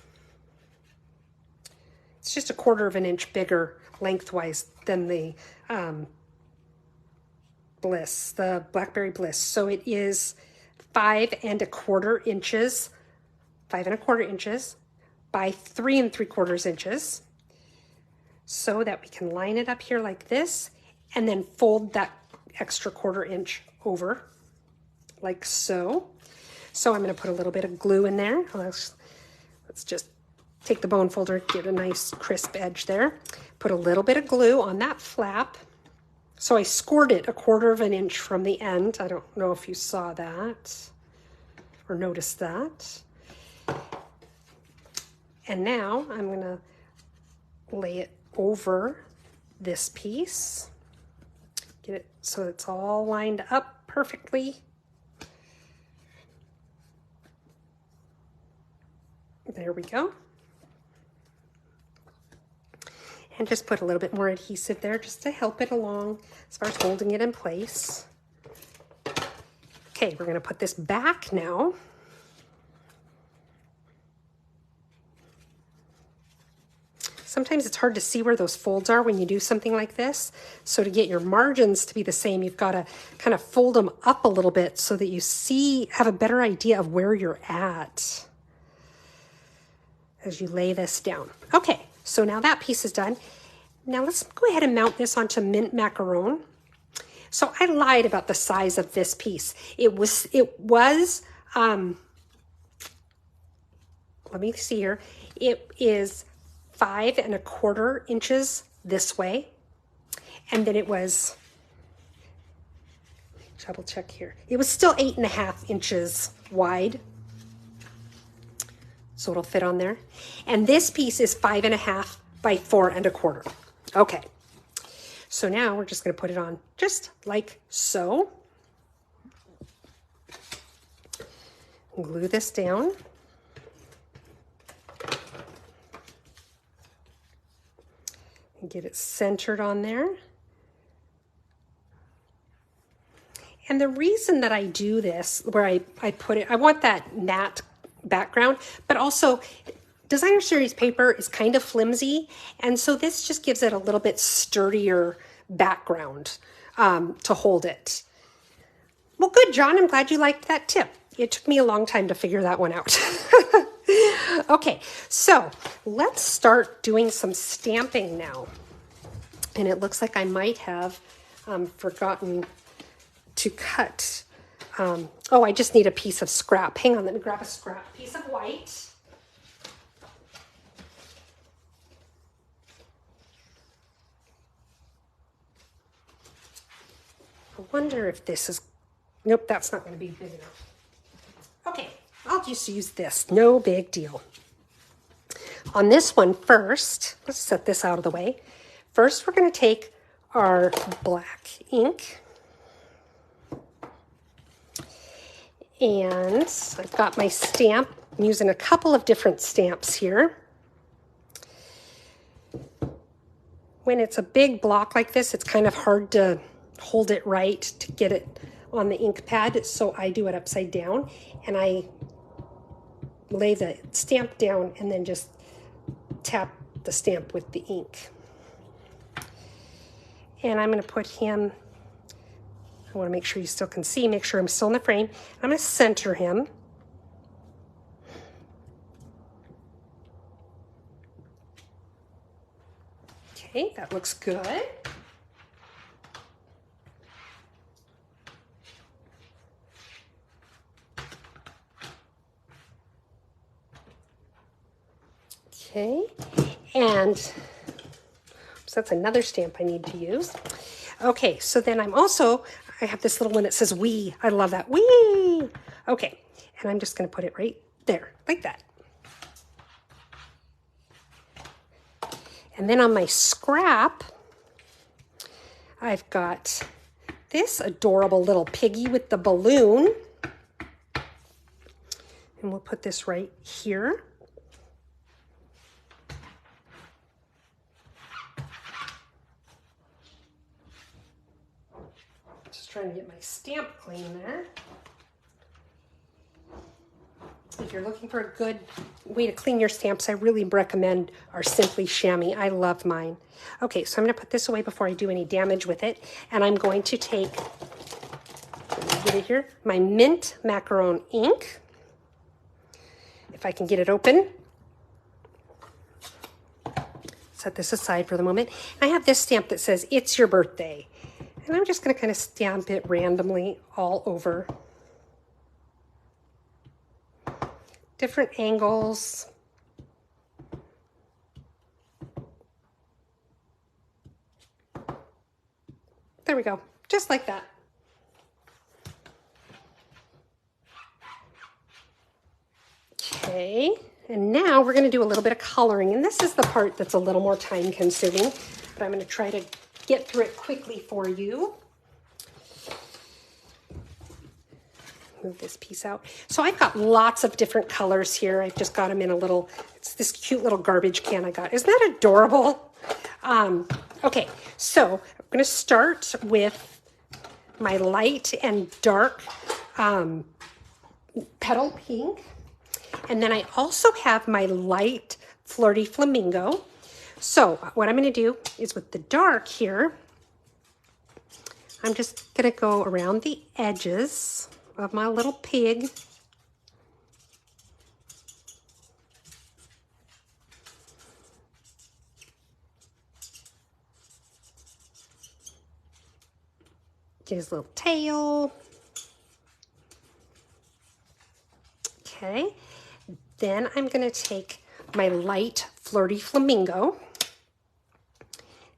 it's just 1/4 of an inch bigger lengthwise than the Bliss, the Blackberry Bliss. So it is 5 1/4 inches, 5 1/4 inches by 3 3/4 inches, so that we can line it up here like this and then fold that extra 1/4 inch over like so. So I'm going to put a little bit of glue in there. Let's just take the bone folder, get a nice crisp edge there. Put a little bit of glue on that flap. So I scored it 1/4 of an inch from the end. I don't know if you saw that or noticed that. And now I'm going to lay it over this piece. Get it so it's all lined up perfectly. There we go. And just put a little bit more adhesive there just to help it along as far as holding it in place. Okay, we're going to put this back now. Sometimes it's hard to see where those folds are when you do something like this. So to get your margins to be the same, you've got to kind of fold them up a little bit so that you have a better idea of where you're at as you lay this down. Okay, so now that piece is done. Now let's go ahead and mount this onto mint macaron. So I lied about the size of this piece. It was let me see here. It is 5 1/4 inches this way, and then it was double check here. It was still 8.5 inches wide. So it'll fit on there. And this piece is 5.5 by 4.25. Okay. So now we're just going to put it on just like so. Glue this down. And get it centered on there. And the reason that I do this, where I put it, I want that matte background, but also Designer Series paper is kind of flimsy, and so this just gives it a little bit sturdier background to hold it. Well, good, John. I'm glad you liked that tip. It took me a long time to figure that one out. Okay, so let's start doing some stamping now. And it looks like I might have forgotten to cut. Oh, I just need a piece of scrap. Hang on, let me grab a scrap piece of white. I wonder if this is, nope, that's not going to be big enough. Okay, I'll just use this, no big deal. On this one first, let's set this out of the way. First, we're going to take our black ink. And I've got my stamp. I'm using a couple of different stamps here. When it's a big block like this, it's kind of hard to hold it right to get it on the ink pad. So I do it upside down and I lay the stamp down and then just tap the stamp with the ink. And I'm going to put him, I want to make sure you still can see, make sure I'm still in the frame. I'm going to center him. Okay, that looks good. Okay, and so that's another stamp I need to use. Okay, so then I have this little one that says "we." I love that. "We." Okay, and I'm just going to put it right there, like that. And then on my scrap, I've got this adorable little piggy with the balloon. And we'll put this right here. Just trying to get my stamp clean there. If you're looking for a good way to clean your stamps, I really recommend our Simply Chamois. I love mine. Okay, so I'm going to put this away before I do any damage with it. And I'm going to take, get it here, my mint macaron ink. If I can get it open. Set this aside for the moment. I have this stamp that says, "It's your birthday." And I'm just going to kind of stamp it randomly all over. Different angles. There we go, just like that. Okay, and now we're going to do a little bit of coloring, and this is the part that's a little more time consuming, but I'm going to try to get through it quickly for you. Move this piece out. So I've got lots of different colors here. I've just got them in a little, it's this cute little garbage can I got. Isn't that adorable? Okay, so I'm going to start with my light and dark petal pink. And then I also have my light flirty flamingo. So what I'm going to do is with the dark here, I'm just going to go around the edges of my little pig. Get his little tail. Okay, then I'm going to take my light flirty flamingo.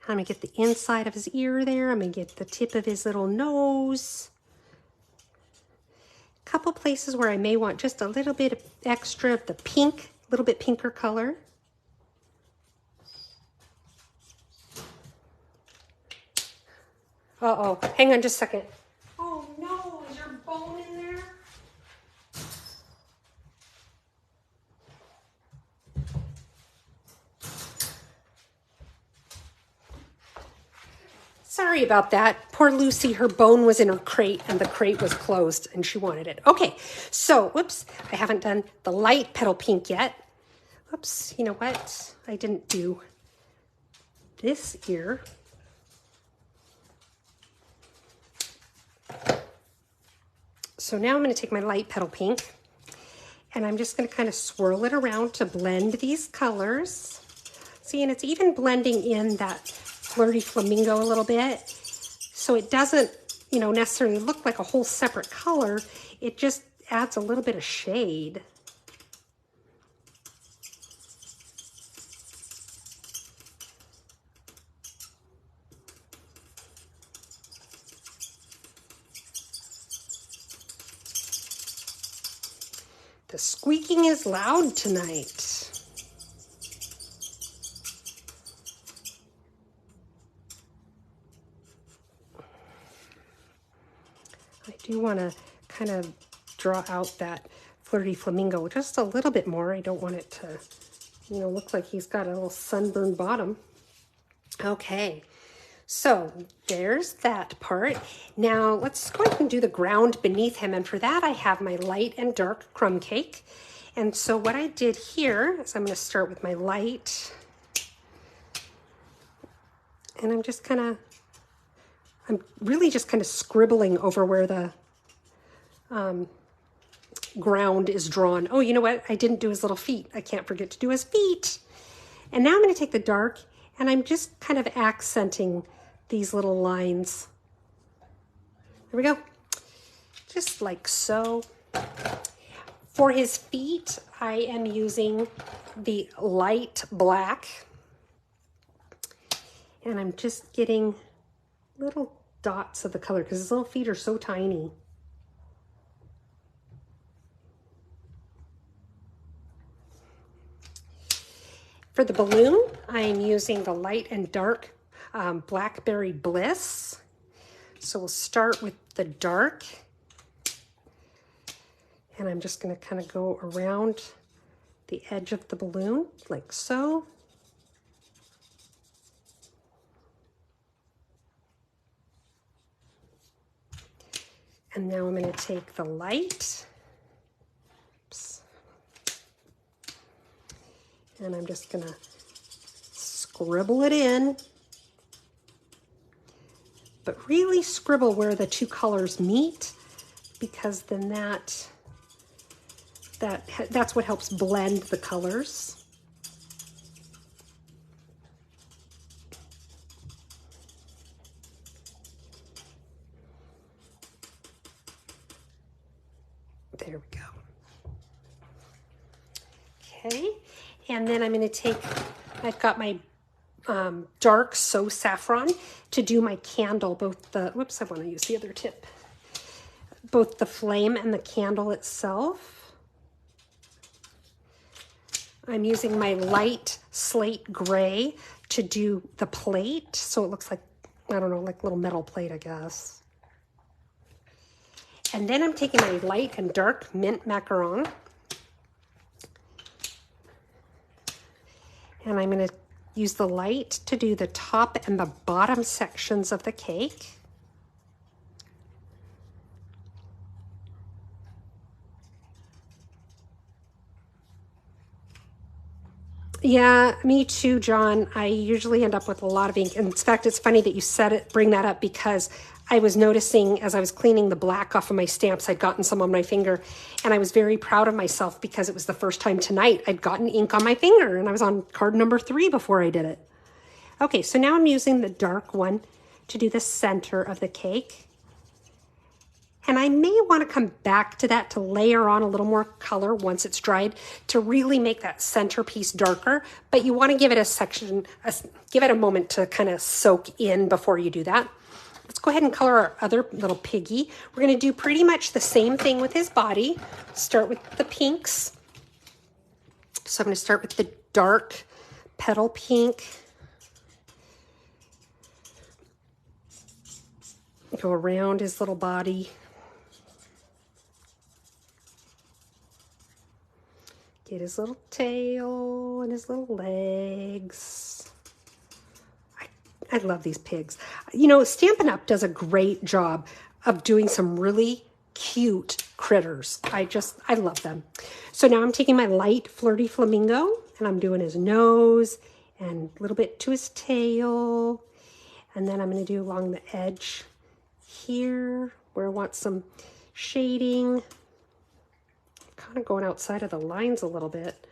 I'm going to get the inside of his ear there. I'm going to get the tip of his little nose. couple places where I may want just a little bit extra of the pink, a little bit pinker color. Uh-oh, hang on just a second. Oh no, is your bone in there? Sorry about that. Poor Lucy, her bone was in her crate and the crate was closed and she wanted it. Okay, so, whoops, I haven't done the light petal pink yet. Whoops, you know what? I didn't do this ear. So now I'm going to take my light petal pink and I'm just going to kind of swirl it around to blend these colors. See, and it's even blending in that flirty flamingo a little bit. So it doesn't, you know, necessarily look like a whole separate color. It just adds a little bit of shade. The squeaking is loud tonight. I do want to kind of draw out that flirty flamingo just a little bit more. I don't want it to, you know, look like he's got a little sunburned bottom. Okay, so there's that part. Now let's go ahead and do the ground beneath him. And for that, I have my light and dark crumb cake. And so what I did here is I'm going to start with my light. And I'm really just kind of scribbling over where the ground is drawn. Oh, you know what? I didn't do his little feet. I can't forget to do his feet. And now I'm going to take the dark and I'm just kind of accenting these little lines. There we go. Just like so. For his feet, I am using the light black. And I'm just getting little dots of the color because his little feet are so tiny. For the balloon, I am using the light and dark Blackberry Bliss. So we'll start with the dark. And I'm just going to kind of go around the edge of the balloon like so. And now I'm going to take the light. Oops. And I'm just going to scribble it in. But really scribble where the two colors meet, because then that's what helps blend the colors. There we go. Okay, and then I'm going to take, I've got my dark So Saffron to do my candle, both the, whoops, I want to use the other tip, both the flame and the candle itself. I'm using my light slate gray to do the plate, so it looks like, I don't know, like a little metal plate, I guess. And then I'm taking my light and dark mint macaron. And I'm going to use the light to do the top and the bottom sections of the cake. Yeah, me too, John. I usually end up with a lot of ink. In fact, it's funny that you said it, bring that up, because I was noticing as I was cleaning the black off of my stamps, I'd gotten some on my finger, and I was very proud of myself because it was the first time tonight I'd gotten ink on my finger, and I was on card number 3 before I did it. Okay, so now I'm using the dark one to do the center of the cake. And I may want to come back to that to layer on a little more color once it's dried to really make that centerpiece darker, but you want to give it a moment to kind of soak in before you do that. Let's go ahead and color our other little piggy. We're going to do pretty much the same thing with his body. Start with the pinks. So I'm going to start with the dark petal pink. Go around his little body. Get his little tail and his little legs. I love these pigs. You know, Stampin' Up! Does a great job of doing some really cute critters. I love them. So now I'm taking my light Flirty Flamingo and I'm doing his nose and a little bit to his tail. And then I'm going to do along the edge here where I want some shading. Kind of going outside of the lines a little bit.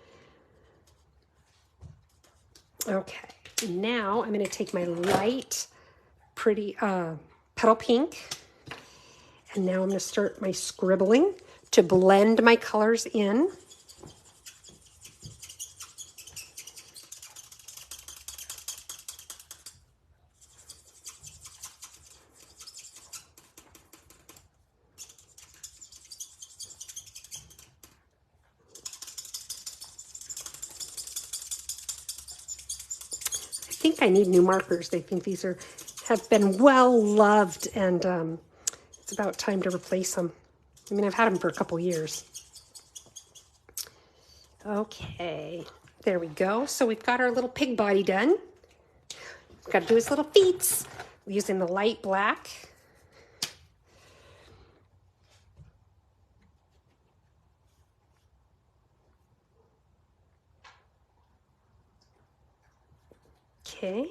Okay, now I'm going to take my light, pretty petal pink, and now I'm going to start my scribbling to blend my colors in. I think I need new markers. I think these have been well loved, and it's about time to replace them. I mean, I've had them for a couple years. Okay, there we go. So we've got our little pig body done. We've got to do his little feet using the light black. Okay,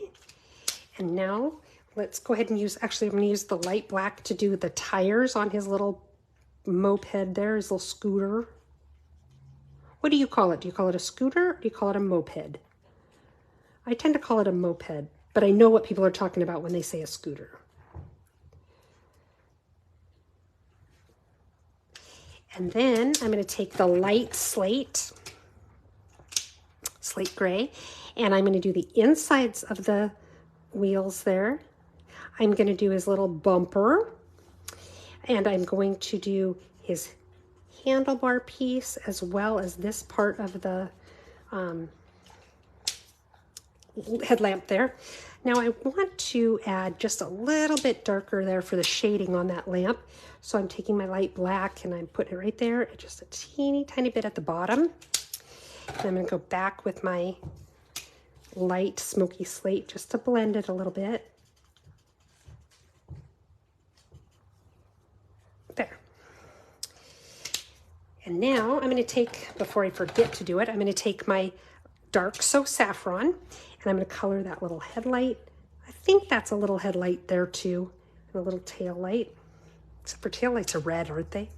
and now let's go ahead and use, actually I'm going to use the light black to do the tires on his little moped there, his little scooter. What do you call it? Do you call it a scooter or do you call it a moped? I tend to call it a moped, but I know what people are talking about when they say a scooter. And then I'm going to take the light slate gray, and I'm going to do the insides of the wheels there. I'm going to do his little bumper, and I'm going to do his handlebar piece as well as this part of the headlamp there. Now I want to add just a little bit darker there for the shading on that lamp. So I'm taking my light black and I'm putting it right there, just a teeny tiny bit at the bottom. And I'm going to go back with my light smoky slate just to blend it a little bit. There. And now I'm going to take, before I forget to do it, I'm going to take my dark So Saffron and I'm going to color that little headlight. I think that's a little headlight there too, and a little tail light. Except for tail lights are red, aren't they?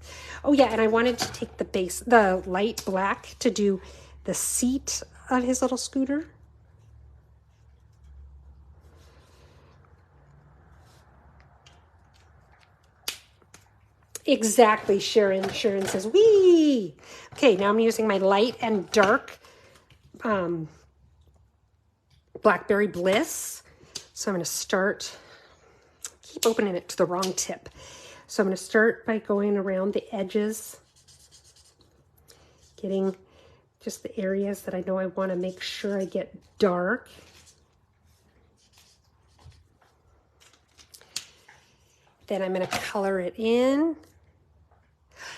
Oh yeah, and I wanted to take the light black to do the seat of his little scooter. Exactly, Sharon. Sharon says, wee! Okay, now I'm using my light and dark Blackberry Bliss. So I'm going to start, keep opening it to the wrong tip. So I'm going to start by going around the edges, getting just the areas that I know I want to make sure I get dark. Then I'm going to color it in.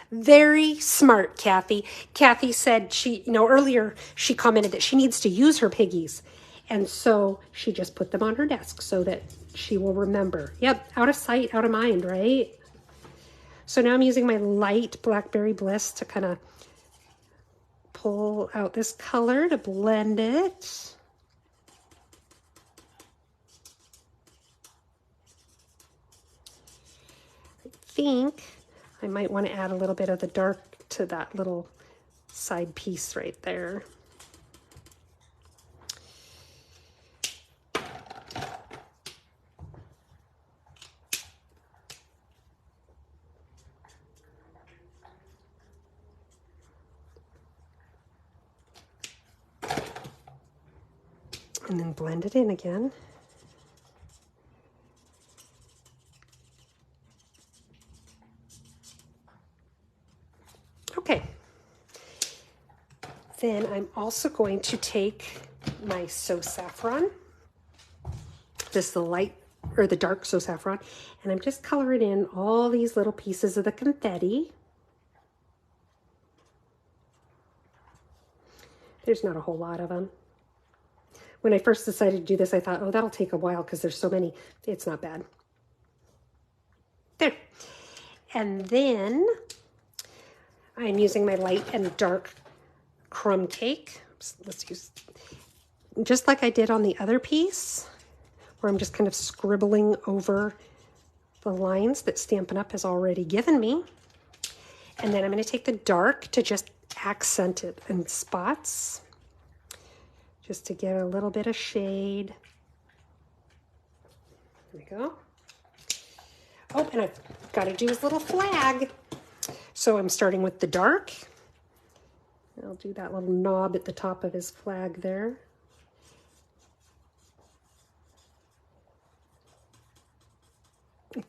Very smart, Kathy. Kathy said earlier she commented that she needs to use her piggies. And so she just put them on her desk so that she will remember. Yep, out of sight, out of mind, right? So now I'm using my light Blackberry Bliss to kind of pull out this color to blend it. I think I might want to add a little bit of the dark to that little side piece right there. And then blend it in again. Then I'm also going to take my So Saffron. This is the light or the dark So Saffron, and I'm just coloring in all these little pieces of the confetti. There's not a whole lot of them. When I first decided to do this, I thought, oh, that'll take a while because there's so many. It's not bad. There. And then I'm using my light and dark crumb cake. Let's use, just like I did on the other piece, where I'm just kind of scribbling over the lines that Stampin' Up! Has already given me. And then I'm going to take the dark to just accent it in spots, just to get a little bit of shade. There we go. Oh, and I've got to do his little flag. So I'm starting with the dark. I'll do that little knob at the top of his flag there.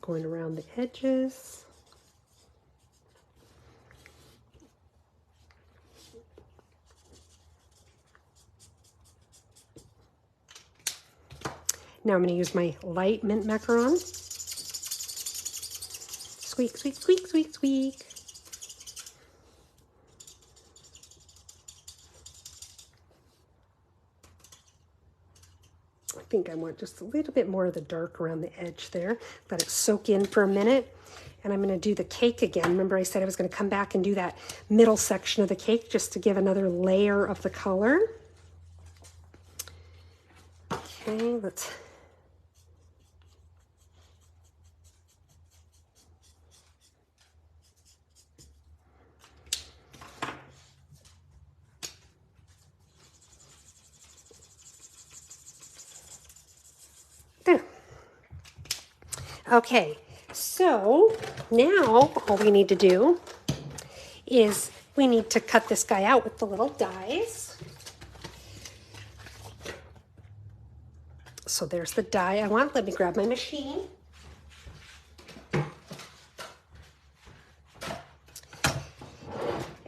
Going around the edges. Now I'm going to use my light mint macaron. Squeak, squeak, squeak, squeak, squeak. I think I want just a little bit more of the dark around the edge there. Let it soak in for a minute. And I'm going to do the cake again. Remember I said I was going to come back and do that middle section of the cake just to give another layer of the color. Okay, let's... There. Okay, so now all we need to do is we need to cut this guy out with the little dies. So there's the die I want. Let me grab my machine.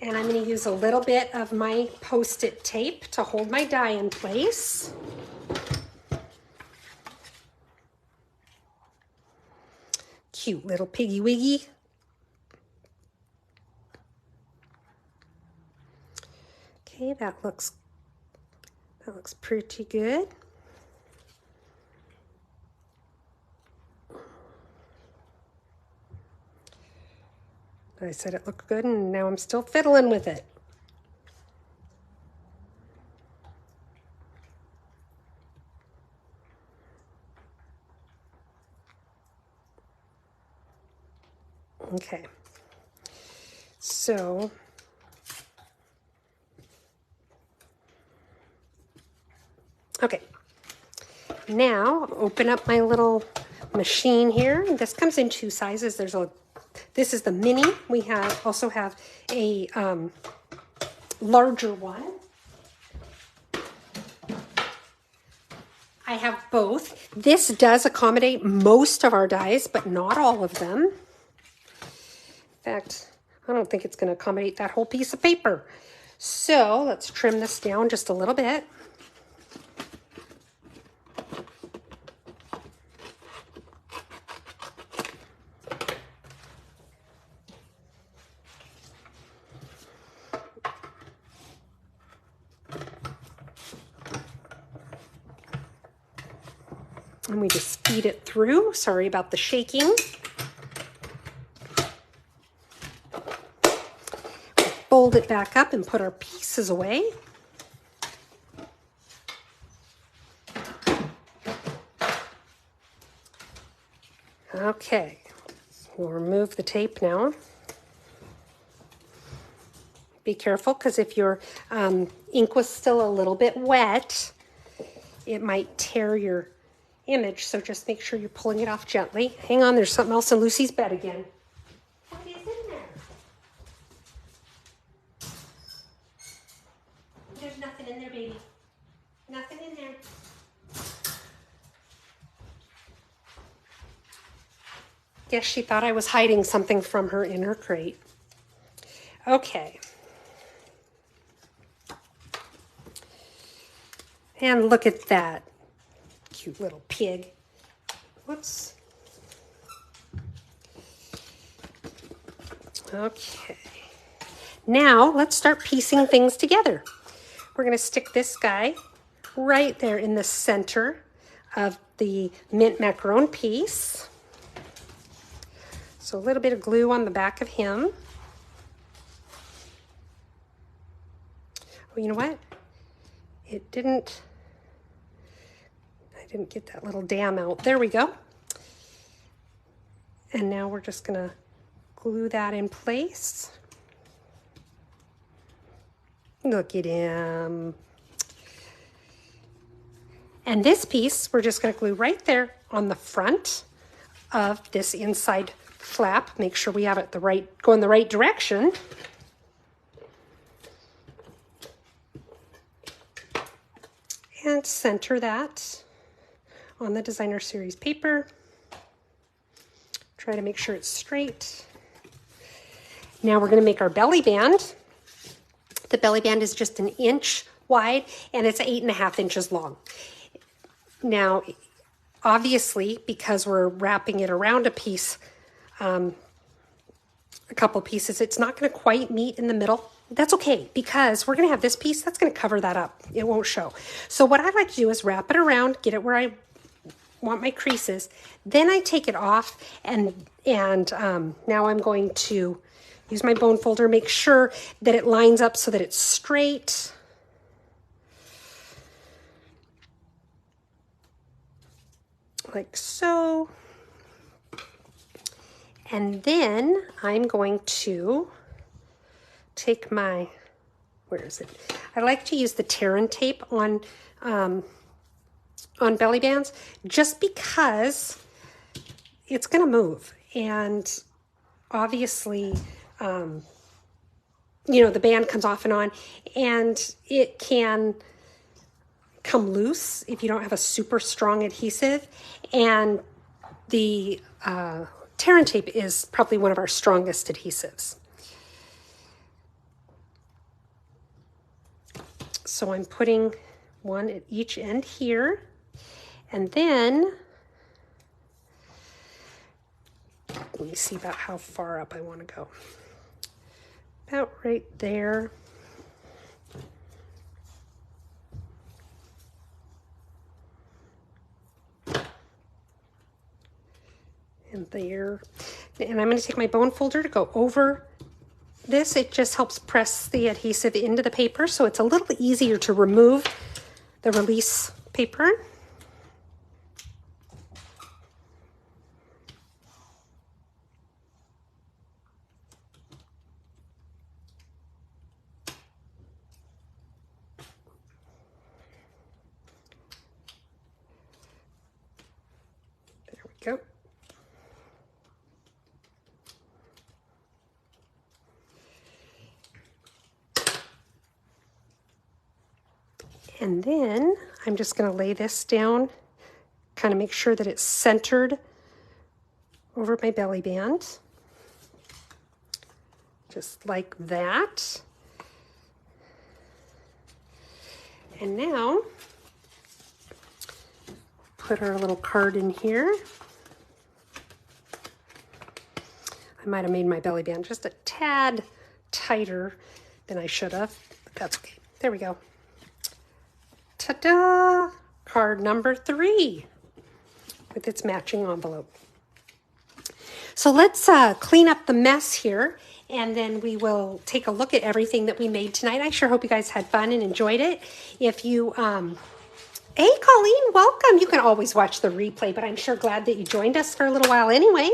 And I'm going to use a little bit of my Post-it tape to hold my die in place. Cute little piggy wiggy. Okay, that looks pretty good. I said it looked good, and now I'm still fiddling with it. Okay, so okay, now open up my little machine here. This comes in two sizes. This is the mini. We also have a larger one. I have both. This does accommodate most of our dies, but not all of them. In fact, I don't think it's going to accommodate that whole piece of paper. So let's trim this down just a little bit. And we just feed it through. Sorry about the shaking. Fold it back up and put our pieces away. Okay, we'll remove the tape now. Be careful, because if your ink was still a little bit wet, it might tear your image, so just make sure you're pulling it off gently. Hang on, there's something else in Lucy's bed again. What is in there? There's nothing in there, baby. Nothing in there. Guess she thought I was hiding something from her in her crate. Okay. And look at that cute little pig. Whoops. Okay. Now let's start piecing things together. We're going to stick this guy right there in the center of the mint macaron piece. So a little bit of glue on the back of him. Oh, you know what? I didn't get that little dam out. There we go. And now we're just going to glue that in place. Look at him. And this piece, we're just going to glue right there on the front of this inside flap. Make sure we have it go in the right direction. And center that on the Designer Series paper. Try to make sure it's straight. Now we're going to make our belly band. The belly band is just 1 inch wide and it's 8.5 inches long. Now, obviously, because we're wrapping it around a piece, a couple pieces, it's not going to quite meet in the middle. That's okay, because we're going to have this piece that's going to cover that up. It won't show. So what I like to do is wrap it around, get it where I want my creases. Then I take it off, and now I'm going to use my bone folder, make sure that it lines up so that it's straight. Like so. And then I'm going to take my, where is it? I like to use the Terran tape on belly bands just because it's going to move. And obviously, you know, the band comes off and on, and it can come loose if you don't have a super strong adhesive. And the Terran tape is probably one of our strongest adhesives. So I'm putting one at each end here, and then let me see about how far up I want to go. About right there. And there. And I'm going to take my bone folder to go over this. It just helps press the adhesive into the paper, so it's a little easier to remove the release paper. There we go. And then I'm just going to lay this down, kind of make sure that it's centered over my belly band. Just like that. And now, put our little card in here. I might have made my belly band just a tad tighter than I should have, but that's okay. There we go. Ta-da! Card number 3 with its matching envelope. So let's clean up the mess here, and then we will take a look at everything that we made tonight. I sure hope you guys had fun and enjoyed it. If you, hey Colleen, welcome. You can always watch the replay, but I'm sure glad that you joined us for a little while anyway.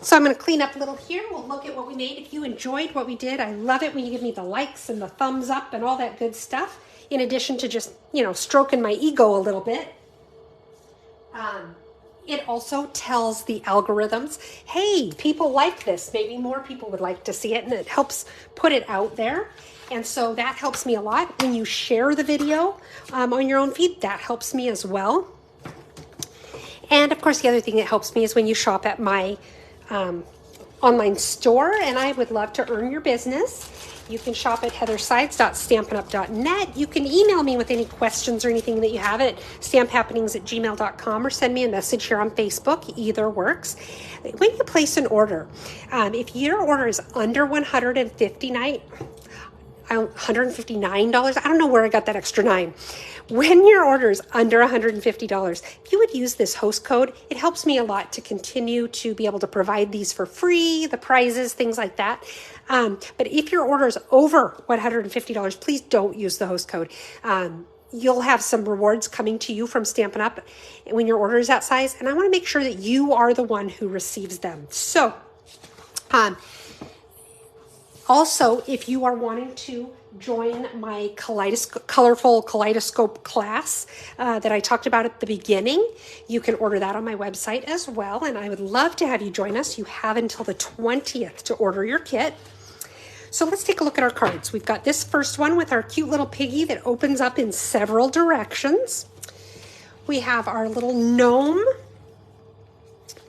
So I'm going to clean up a little here. We'll look at what we made. If you enjoyed what we did, I love it when you give me the likes and the thumbs up and all that good stuff, in addition to just, you know, stroking my ego a little bit. It also tells the algorithms, hey, people like this. Maybe more people would like to see it, and it helps put it out there. And so that helps me a lot. When you share the video on your own feed, that helps me as well. And of course, the other thing that helps me is when you shop at my online store, and I would love to earn your business. You can shop at heathersides.stampinup.net. You can email me with any questions or anything that you have at stamphappenings@gmail.com, or send me a message here on Facebook. Either works. When you place an order, if your order is under $159, I don't know where I got that extra 9. When your order is under $150, if you would use this host code, it helps me a lot to continue to be able to provide these for free, the prizes, things like that. But if your order is over $150, please don't use the host code. You'll have some rewards coming to you from Stampin' Up! When your order is that size, and I want to make sure that you are the one who receives them. So, also, if you are wanting to join my colorful kaleidoscope class that I talked about at the beginning, you can order that on my website as well, and I would love to have you join us. You have until the 20th to order your kit. So let's take a look at our cards. We've got this first one with our cute little piggy that opens up in several directions. We have our little gnome.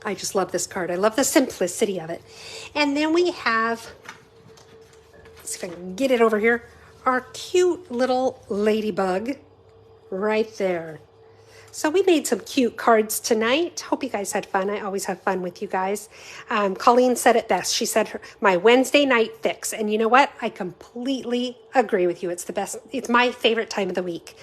I just love this card. I love the simplicity of it. And then we have, let's see if I can get it over here, our cute little ladybug right there. So we made some cute cards tonight. Hope you guys had fun. I always have fun with you guys. Colleen said it best. She said my Wednesday night fix. And you know what? I completely agree with you. It's the best. It's my favorite time of the week.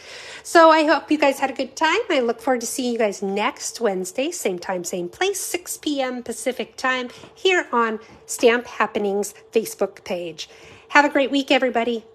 So I hope you guys had a good time. I look forward to seeing you guys next Wednesday, same time, same place, 6 p.m. Pacific time, here on Stamp Happenings Facebook page. Have a great week, everybody.